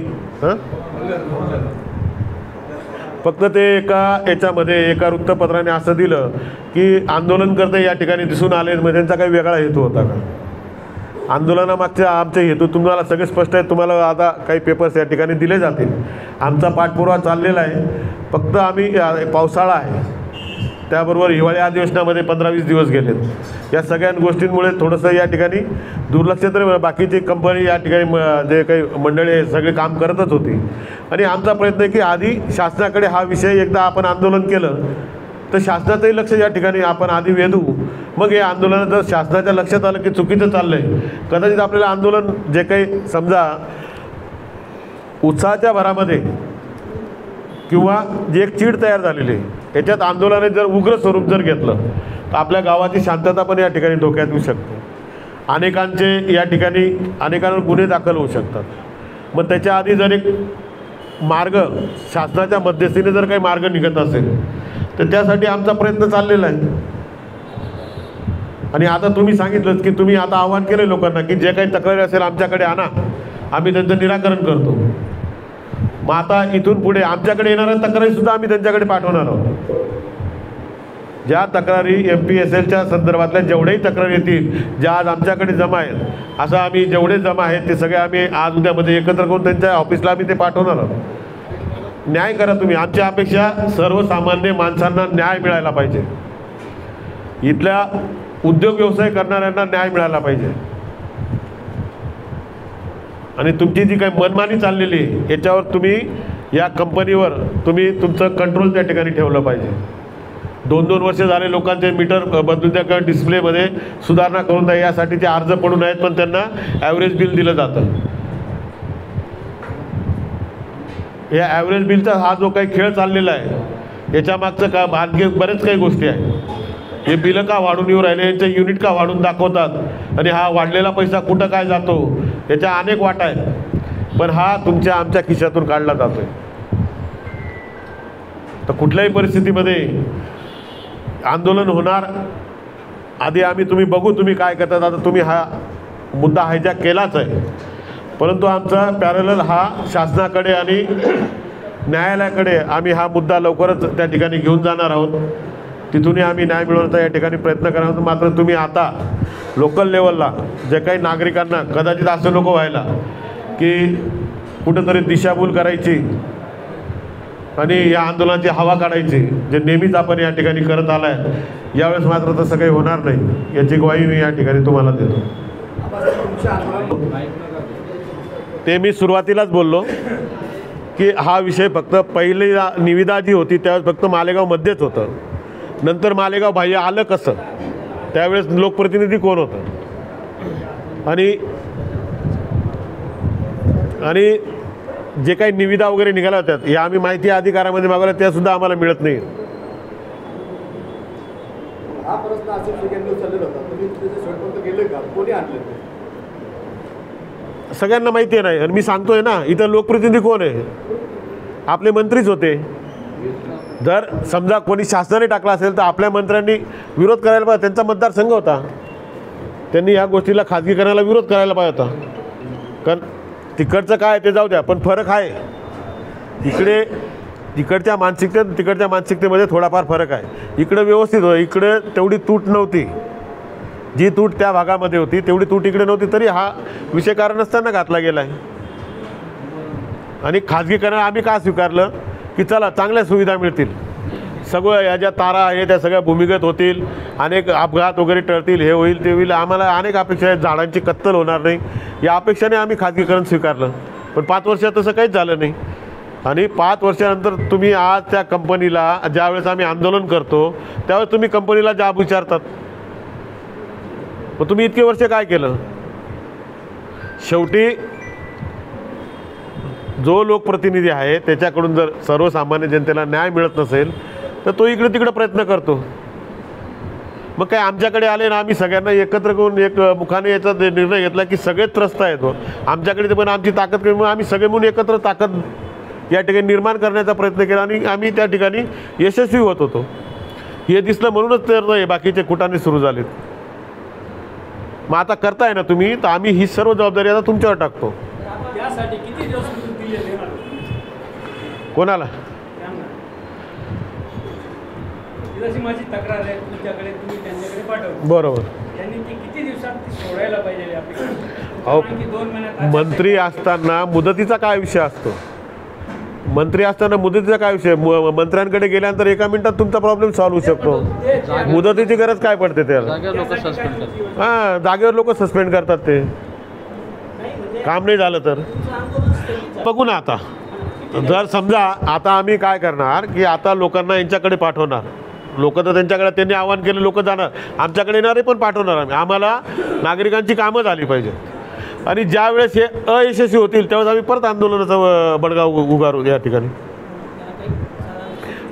फक्त ते याच्यामध्ये एका वृत्तपत्राने असं दिलं की आंदोलनकर्ते या ठिकाणी दिसून आले, म्हणजे त्यांचा काही वेगळा हेतू होता का? आंदोलनामागच्या आमचे हेतू तुम्हाला सगळे स्पष्ट आहेत. तुम्हाला आता काही पेपर्स या ठिकाणी दिले जातील. आमचा पाठपुरावा चाललेला आहे. फक्त आम्ही पावसाळा आहे, त्याबरोबर हिवाळी अधिवेशनामध्ये 15-20 दिवस गेलेत. या सगळ्या गोष्टींमुळे थोडंसं या ठिकाणी दुर्लक्ष, तर बाकीची कंपनी या ठिकाणी जे काही मंडळी आहे सगळे काम करतच होती. आणि आमचा प्रयत्न आहे की आधी शासनाकडे हा विषय एकदा आपण आंदोलन केलं तर शासनाचंही लक्ष या ठिकाणी आपण आधी वेधू. मग हे आंदोलन जर शासनाच्या लक्षात आलं की चुकीचं चाललं आहे, कदाचित आपल्याला आंदोलन जे काही समजा उत्साहाच्या भरामध्ये किंवा जी एक चीड तयार झालेली आहे याच्यात आंदोलनाने जर उग्र स्वरूप जर घेतलं तर आपल्या गावाची शांतता पण या ठिकाणी धोक्यात येऊ शकते. अनेकांचे या ठिकाणी अनेकांवर गुन्हे दाखल होऊ शकतात. मग त्याच्या आधी जर एक मार्ग शासनाच्या मध्यस्थीने जर काही मार्ग निघत असेल तर त्यासाठी आमचा प्रयत्न चाललेला आहे. आणि आता तुम्ही सांगितलं की तुम्ही आता आवाहन केलं लोकांना की जे काही तक्रारी असेल आमच्याकडे आणा, आम्ही त्यांचं निराकरण करतो. मग आता इथून पुढे आमच्याकडे येणाऱ्या तक्रारीसुद्धा आम्ही त्यांच्याकडे पाठवणार आहोत. ज्या तक्रारी MPSLच्या संदर्भातल्या जेवढ्याही तक्रारी येतील, ज्या आज आमच्याकडे जमा आहेत, असं आम्ही जेवढे जमा आहेत ते सगळे आम्ही आज उद्यामध्ये एकत्र करून त्यांच्या ऑफिसला आम्ही ते पाठवणार आहोत. न्याय करा तुम्ही. आमच्या अपेक्षा सर्वसामान्य माणसांना न्याय मिळायला पाहिजे. इथल्या उद्योग व्यवसाय करणाऱ्यांना न्याय मिळाला पाहिजे. आणि तुमची जी काही मनमानी चाललेली आहे याच्यावर तुम्ही या कंपनीवर तुम्ही तुमचं कंट्रोल त्या ठिकाणी ठेवलं पाहिजे. 2-2 वर्ष झाले लोकांचे मीटर बदलून त्या डिस्प्लेमध्ये सुधारणा करून द्या यासाठी ते अर्ज पडून आहेत, पण त्यांना ॲव्हरेज बिल दिलं जातं. या ॲव्हरेज बिलचा हा जो काही खेळ चाललेला आहे याच्यामागचं का आणखी बरेच काही गोष्टी आहेत. हे बिलं का वाढून येऊ राहिले, यांचे युनिट का वाढून दाखवतात आणि हा वाढलेला पैसा कुठं काय जातो याच्या अनेक वाटा आहेत. पण हा तुमच्या आमच्या खिशातून काढला जातो आहे. तर कुठल्याही परिस्थितीमध्ये आंदोलन होणार आधी तुम्ही बघू तुम्ही काय करतात. आता तुम्ही हा मुद्दा हायजॅक केलाच आहे, परंतु आमचा पॅरलल हा शासनाकडे आणि न्यायालयाकडे आम्ही हा मुद्दा लवकरच त्या ठिकाणी घेऊन जाणार आहोत. तिथूनही आम्ही न्याय मिळवण्याचा या ठिकाणी प्रयत्न करणार आहोत. मात्र तुम्ही आता लोकल लेवलला जे काही नागरिकांना कदाचित असं नको व्हायला की कुठंतरी दिशाभूल करायची आणि या आंदोलनाची हवा काढायची, जे नेहमीच आपण या ठिकाणी करत आला आहे, यावेळेस मात्र तसं काही होणार नाही याची ग्वाही मी या ठिकाणी तुम्हाला देतो. ते मी सुरुवातीलाच बोललो की हा विषय फक्त पहिली निविदा जी होती त्यावेळेस फक्त मालेगावमध्येच होतं. नंतर मालेगाव बाह्य आलं कसं, त्यावेळेस लोकप्रतिनिधी कोण होतं आणि जे काही निविदा वगैरे निघाल्या होत्या या आम्ही माहिती अधिकारामध्ये मागवल्या त्यासुद्धा आम्हाला मिळत नाही. सगळ्यांना माहिती आहे नाही. आणि मी सांगतोय ना, इथं लोकप्रतिनिधी कोण आहे? आपले मंत्रीच होते. जर समजा कोणी शासनाने टाकला असेल तर आपल्या मंत्र्यांनी विरोध करायला पाहिजे. त्यांचा मतदारसंघ होता, त्यांनी ह्या गोष्टीला खाजगीकरणाला विरोध करायला पाहिजे होता. कारण तिकडचं काय ते जाऊ द्या, पण फरक आहे. इकडे इकडच्या मानसिकतेत तिकडच्या मानसिकतेमध्ये थोडाफार फरक आहे. इकडं व्यवस्थित होतं, इकडे तेवढी तूट नव्हती. जी तूट त्या भागामध्ये होती तेवढी तूट इकडे नव्हती, तरी हा विषय कारण नसताना घातला गेला आहे. आणि खाजगीकरण आम्ही का स्वीकारलं की चला चांगल्या सुविधा मिळतील, सगळं या ज्या तारा आहे त्या सगळ्या भूमिगत होतील, अनेक अपघात वगैरे टळतील, हे होईल ते होईल, आम्हाला अनेक अपेक्षा आहेत, झाडांची कत्तल होणार नाही, या अपेक्षाने आम्ही खाजगीकरण स्वीकारलं. पण 5 वर्षात तसं काहीच झालं नाही. आणि 5 वर्षानंतर तुम्ही आज त्या कंपनीला, ज्यावेळेस आम्ही आंदोलन करतो त्यावेळेस तुम्ही कंपनीला जाब विचारतात. मग तुम्ही इतके वर्ष काय केलं? शेवटी जो लोकप्रतिनिधी आहे त्याच्याकडून जर सर्वसामान्य जनतेला न्याय मिळत नसेल तर तो इकडे तिकडे प्रयत्न करतो. मग काय आमच्याकडे आले ना, आम्ही सगळ्यांना एकत्र करून एक मुखाने याचा निर्णय घेतला की सगळेच त्रस्त आहेत. आमच्याकडे पण आमची ताकद कमी, आम्ही सगळे म्हणून एकत्र ताकद या ठिकाणी निर्माण करण्याचा प्रयत्न केला आणि आम्ही त्या ठिकाणी यशस्वी होत होतो. हे दिसलं म्हणूनच तर बाकीचे कुटाने सुरू झालेत. मग आता करताय ना तुम्ही, तर आम्ही ही सर्व जबाबदारी आता तुमच्यावर टाकतो. त्यासाठी किती दिवस दिले कोणाला? जशी माझी तक्रार आहे तुमच्याकडे, तुम्ही त्यांच्याकडे पाठवली. बरोबर. त्यांनी ती किती दिवसात ती सोडायला पाहिजे आपली? अहो, 2 महिन्यात मंत्री असताना मुदतीचा काय विषय असतो? मंत्री असताना मुदतीचा काय विषय? मंत्र्यांकडे गेल्यानंतर 1 मिनिटात तुमचा प्रॉब्लेम सॉल्व्ह होऊ शकतो. मुदतीची गरज काय पडते त्याला? हां, जागेवर लोक सस्पेंड करतात. ते काम नाही झालं तर बघू ना. आता जर समजा आता आम्ही काय करणार की आता लोकांना यांच्याकडे पाठवणार, लोक तर त्यांच्याकडे त्यांनी आवाहन केलं, लोक जाणार, आमच्याकडे येणारे पण पाठवणार आम्ही. आम्हाला नागरिकांची कामं झाली पाहिजेत. आणि ज्या वेळेस हे अयशस्वी होतील त्यावेळेस आम्ही परत आंदोलनाचा बडगा उगारू या ठिकाणी.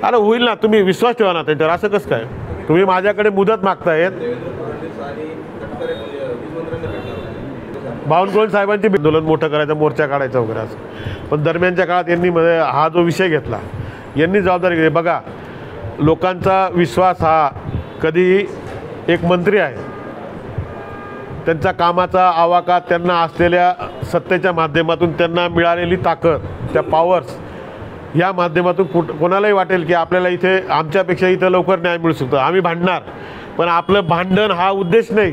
अरे होईल ना, तुम्ही विश्वास ठेवा ना त्यांच्यावर. असं कसं काय? तुम्ही माझ्याकडे मुदत मागतायत. बावनकुळे साहेबांची आंदोलन मोठं करायचं, मोर्चा काढायचा वगैरे असं. पण दरम्यानच्या काळात यांनी हा जो विषय घेतला, यांनी जबाबदारी घेतली. बघा, लोकांचा विश्वास हा कधी एक मंत्री आहे, त्यांचा कामाचा आवाका, त्यांना असलेल्या सत्तेच्या माध्यमातून त्यांना मिळालेली ताकद, त्या पॉवर्स या माध्यमातून कोणालाही वाटेल की आपल्याला इथे आमच्यापेक्षा इथं लवकर न्याय मिळू शकतो, आम्ही भांडणार. पण आपलं भांडण हा उद्देश नाही,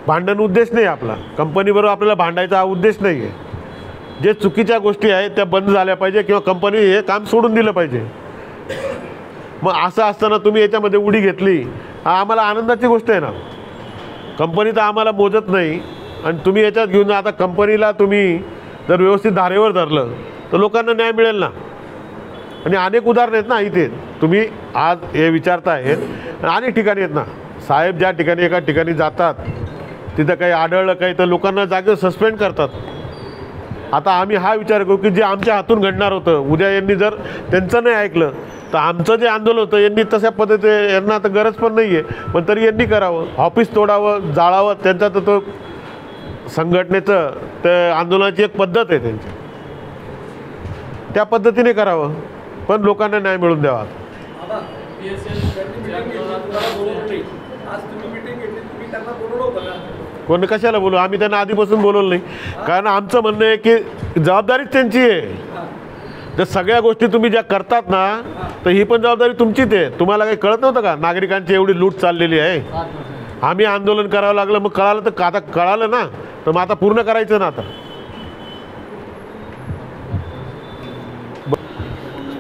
भांडण उद्देश नाही आपला. कंपनीबरोबर आपल्याला भांडायचा हा उद्देश नाही आहे. जे चुकीच्या गोष्टी आहेत त्या बंद झाल्या पाहिजे किंवा कंपनी हे काम सोडून दिलं पाहिजे. मग असं असताना तुम्ही याच्यामध्ये उडी घेतली, हा आम्हाला आनंदाची गोष्ट आहे ना. कंपनी तर आम्हाला मोजत नाही आणि तुम्ही याच्यात घेऊन आता कंपनीला तुम्ही जर व्यवस्थित धारेवर धरलं तर लोकांना न्याय मिळेल ना. आणि अनेक उदाहरणं आहेत ना इथे, तुम्ही आज हे विचारतायत, अनेक ठिकाणी आहेत ना. साहेब ज्या ठिकाणी एका ठिकाणी जातात तिथं काही आढळलं काही तर लोकांना जागेवर सस्पेंड करतात. आता आम्ही हा विचार करू की जे आमच्या हातून घडणार होतं, उद्या यांनी जर त्यांचं नाही ऐकलं तर आमचं जे आंदोलन होतं यांनी तशा पद्धतीने, यांना आता गरज पण नाही आहे पण तरी यांनी करावं, ऑफिस तोडावं, जाळावं. त्यांचा तर तो संघटनेचं ते आंदोलनाची एक पद्धत आहे त्यांची, त्या पद्धतीने करावं पण लोकांना न्याय मिळवून द्यावा. कोण कशाला बोलू? आम्ही त्यांना आधीपासून बोलवलं नाही, कारण आमचं म्हणणं आहे की जबाबदारीच त्यांची आहे. जर सगळ्या गोष्टी तुम्ही ज्या करतात ना तर ही पण जबाबदारी तुमचीच आहे. तुम्हाला काही कळत नव्हतं का नागरिकांची एवढी लूट चाललेली आहे? आम्ही आंदोलन करावं लागलं, मग कळालं तर आता कळालं ना, तर मग आता पूर्ण करायचं ना. आता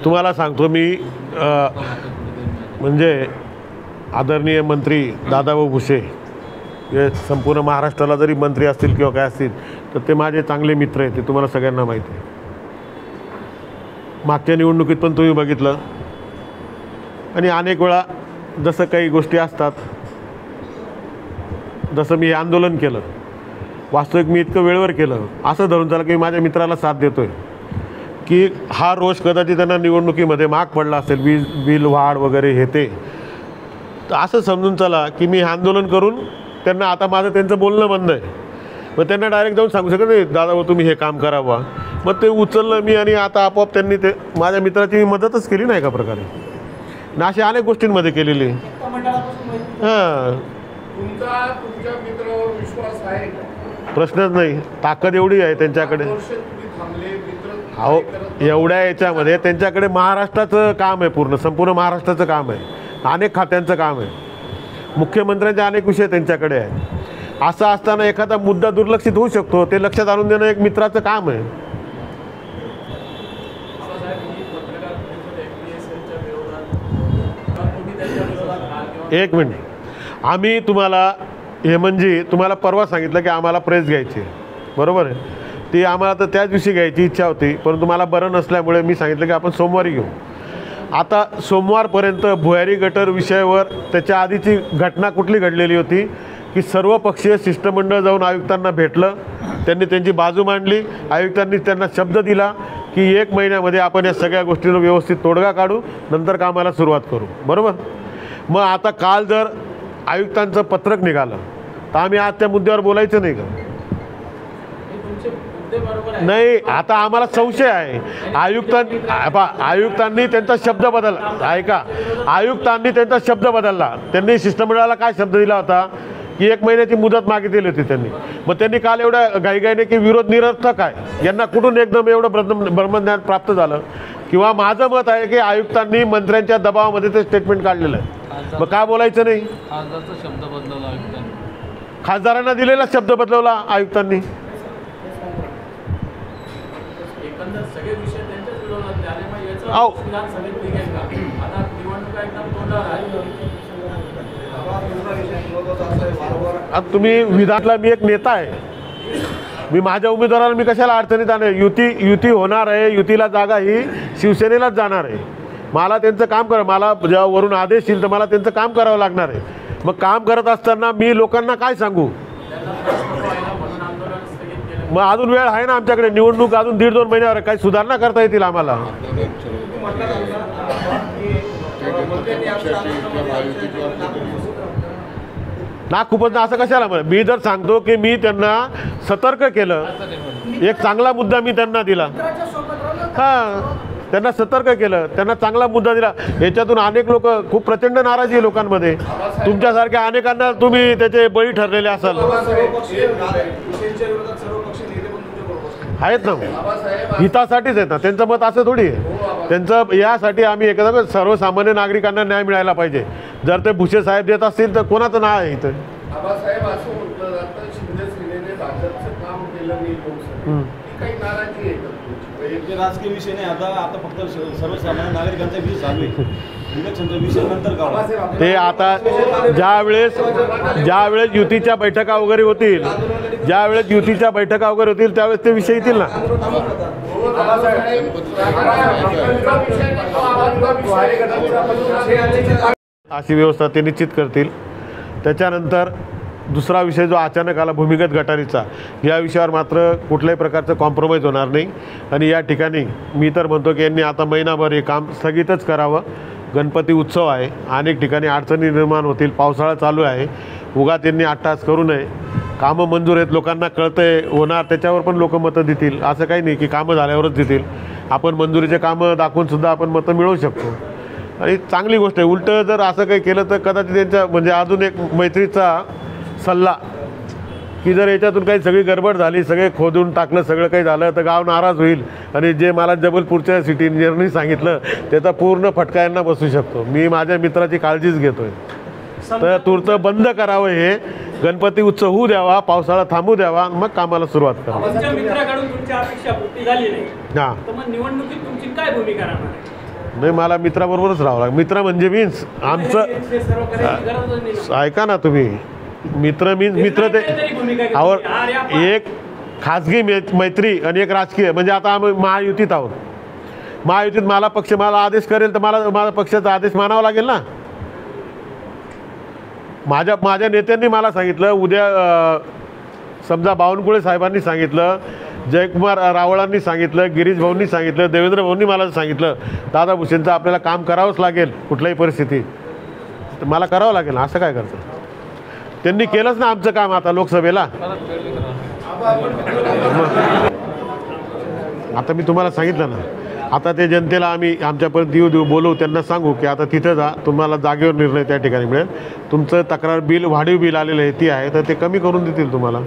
तुम्हाला सांगतो मी, म्हणजे आदरणीय मंत्री दादाभाऊ भुसे हे संपूर्ण महाराष्ट्राला जरी मंत्री असतील किंवा काय असतील तर ते माझे चांगले मित्र आहेत, ते तुम्हाला सगळ्यांना माहिती आहे. मागच्या निवडणुकीत पण तुम्ही बघितलं. आणि अनेक वेळा जसं काही गोष्टी असतात, जसं मी आंदोलन केलं, वास्तविक मी इतकं वेळेवर केलं, असं धरून चाला की मी माझ्या मित्राला साथ देतो आहे की हा रोष कदाचित त्यांना निवडणुकीमध्ये महाग पडला असेल, बिल वाढ वगैरे हे ते. तर असं समजून चला की मी आंदोलन करून त्यांना आता माझं त्यांचं बोलणं बंद आहे. मग त्यांना डायरेक्ट जाऊन सांगू शकत नाही दादा तुम्ही हे काम करावं. मग ते उचललं मी आणि आता आपोआप त्यांनी ते माझ्या मित्राची मी मदतच केली ना एका प्रकारे. ना अशा अनेक गोष्टींमध्ये केलेली. हां, तुमच्या मित्रावर विश्वास आहे? प्रश्नच नाही, ताकद एवढी आहे त्यांच्याकडे. अहो एवढ्या याच्यामध्ये त्यांच्याकडे महाराष्ट्राचं काम आहे, संपूर्ण महाराष्ट्राचं काम आहे, अनेक खात्यांचं काम आहे, मुख्यमंत्र्यांचे अनेक विषय त्यांच्याकडे आहे. असं असताना एखादा मुद्दा दुर्लक्षित होऊ शकतो, ते लक्षात आणून देणं एक मित्राचं काम आहे. एक मिनिट, आम्ही तुम्हाला हेमंतजी तुम्हाला परवा सांगितलं की आम्हाला प्रेस घ्यायची आहे, बरोबर आहे. ती आम्हाला तर त्याच दिवशी घ्यायची इच्छा होती, परंतु मला बरं नसल्यामुळे मी सांगितलं की आपण सोमवारी घेऊ. आता सोमवारपर्यंत भुयारी गटर विषयावर त्याच्या आधीची घटना कुठली घडलेली होती की सर्व पक्षीय शिष्टमंडळ जाऊन आयुक्तांना भेटलं, त्यांनी त्यांची बाजू मांडली, आयुक्तांनी त्यांना शब्द दिला की 1 महिन्यामध्ये आपण या सगळ्या गोष्टींवर व्यवस्थित तोडगा काढू, नंतर कामाला सुरुवात करू, बरोबर. मग आता काल जर आयुक्तांचं पत्रक निघालं तर आम्ही आज त्या मुद्द्यावर बोलायचं नाही का? नाही, आता आम्हाला संशय आहे. आयुक्तांनी त्यांचा शब्द बदलला, ऐका, आयुक्तांनी त्यांचा शब्द बदलला. त्यांनी शिष्टमंडळाला काय शब्द दिला होता की 1 महिन्याची मुदत मागितली होती त्यांनी. मग त्यांनी काल एवढ्या घाईघाईने की विरोध निरर्थक आहे, यांना कुठून एकदम एवढं ब्रह्मज्ञान प्राप्त झालं? किंवा माझं मत आहे की आयुक्तांनी मंत्र्यांच्या दबावामध्ये ते स्टेटमेंट काढलेलं आहे. मग काय बोलायचं नाही? खासदारचा शब्द बदलवला आयुक्तांनी, खासदारांना दिलेला शब्द बदलवला आयुक्तांनी. एकंदर सगळे विषय त्यांच्याच विरोधात झाले. मग याचं अहो. विधानसभेत निघेल का? आता निवडणुका एकदम तोंडावर आहे. आता तुम्ही विधानला, मी एक नेता आहे, मी माझ्या उमेदवाराला मी कशाला अडचणीत आणेल? युती होणार आहे, युतीला जागा ही शिवसेनेलाच जाणार आहे. मला त्यांचं काम मला जेव्हा वरून आदेश येईल तर मला त्यांचं काम करावं लागणार आहे. मग काम करत असताना मी लोकांना काय सांगू? मग अजून वेळ आहे ना आमच्याकडे, निवडणूक अजून 1.5-2 महिन्यावर, काही सुधारणा करता येतील आम्हाला. ना खूपच ना, असं कशाला? मी जर सांगतो की मी त्यांना सतर्क केलं, एक चांगला मुद्दा मी त्यांना दिला, हां, त्यांना सतर्क केलं, त्यांना चांगला मुद्दा दिला. याच्यातून अनेक लोक, खूप प्रचंड नाराजी आहे लोकांमध्ये. तुमच्यासारख्या अनेकांना तुम्ही त्याचे बळी ठरलेले असाल. आहेत ना, हितासाठीच आहेत ना, त्यांचं मत असं थोडी आहे. त्यांचं यासाठी आम्ही एकदा सर्वसामान्य नागरिकांना न्याय मिळायला पाहिजे. जर ते भुसे साहेब देत असतील तर कोणाचं नाव आहे इथं? बाबासाहेब असं म्हटलं जातं, शिंदे सेनेने भाजपचं काम केलं नाही लोकसभेत, काही नाराजी आहे का? ते राजकीय विषय नाही, आता फक्त सर्वसामान्य नागरिकांचा विषय चालू आहे. इलेक्शनचा विषय नंतर काढा. ते आता ज्यावेळेस युतीच्या बैठका वगैरे होतील, त्यावेळेस ते विषय येतील ना. अशी व्यवस्था ते निश्चित करतील. त्याच्यानंतर दुसरा विषय जो अचानक आला भूमिगत गटारीचा, या विषयावर मात्र कुठल्याही प्रकारचं कॉम्प्रोमाइज होणार नाही. आणि या ठिकाणी मी तर म्हणतो की यांनी आता महिनाभर हे काम स्थगितच करावं. गणपती उत्सव आहे, अनेक ठिकाणी अडचणी निर्माण होतील, पावसाळा चालू आहे, उगा त्यांनी अट्टास करू नये. कामं मंजूर आहेत, लोकांना कळतंय होणार, त्याच्यावर पण लोक मतं देतील. असं काही नाही की कामं झाल्यावरच देतील. आपण मंजुरीचे कामं दाखवूनसुद्धा आपण मतं मिळवू शकतो, आणि चांगली गोष्ट आहे. उलटं जर असं काही केलं तर कदाचित त्यांच्या म्हणजे अजून एक मैत्रीचा सल्ला की जर याच्यातून काही सगळी गडबड झाली, सगळे खोदून टाकलं, सगळं काही झालं तर गाव नाराज होईल. आणि जे मला जबलपूरच्या सिटी इंजिनियरनी सांगितलं त्याचा पूर्ण फटका यांना बसू शकतो. मी माझ्या मित्राची काळजीच घेतो आहे. तर तूर्त बंद करावं, हे गणपती उत्सव होऊ द्यावा, पावसाळा थांबू द्यावा, मग कामाला सुरुवात करा. तुमच्या मित्राकडून तुमची अपेक्षा पूर्ती झाली नाही, हां, तर मग निवडणुकीत तुमची काय भूमिका राहणार आहे? नाही, मला मित्राबरोबरच राहावं लागेल. मित्र म्हणजे मीन्स आमचं, हे सर्व करायची गरजच नाही. ऐका ना तुम्ही, मित्र मीन्स मित्र ते आवर एक खाजगी मैत्री आणि एक राजकीय. म्हणजे आता आम्ही महायुतीत आहोत. महायुतीत मला पक्ष मला आदेश करेल तर माझा पक्षाचा आदेश मानावा लागेल ना. माझ्या नेत्यांनी मला सांगितलं, उद्या समजा बावनकुळे साहेबांनी सांगितलं, जयकुमार रावळांनी सांगितलं, गिरीश भाऊंनी सांगितलं, देवेंद्र भाऊंनी मला सांगितलं, दादा भुसेंचं आपल्याला काम करावंच लागेल कुठल्याही परिस्थितीत, तर मला करावं लागेल. असं काय करतं? त्यांनी केलंच ना आमचं काम आता लोकसभेला. आता मी तुम्हाला सांगितलं ना, आता ते जनतेला आम्ही आमच्यापर्यंत येऊ बोलवू, त्यांना सांगू की आता तिथं जा, तुम्हाला जागेवर निर्णय त्या ठिकाणी मिळेल. तुमचं तक्रार बिल, वाढीव बिल आलेलं आहे ती आहे, तर ते कमी करून देतील तुम्हाला.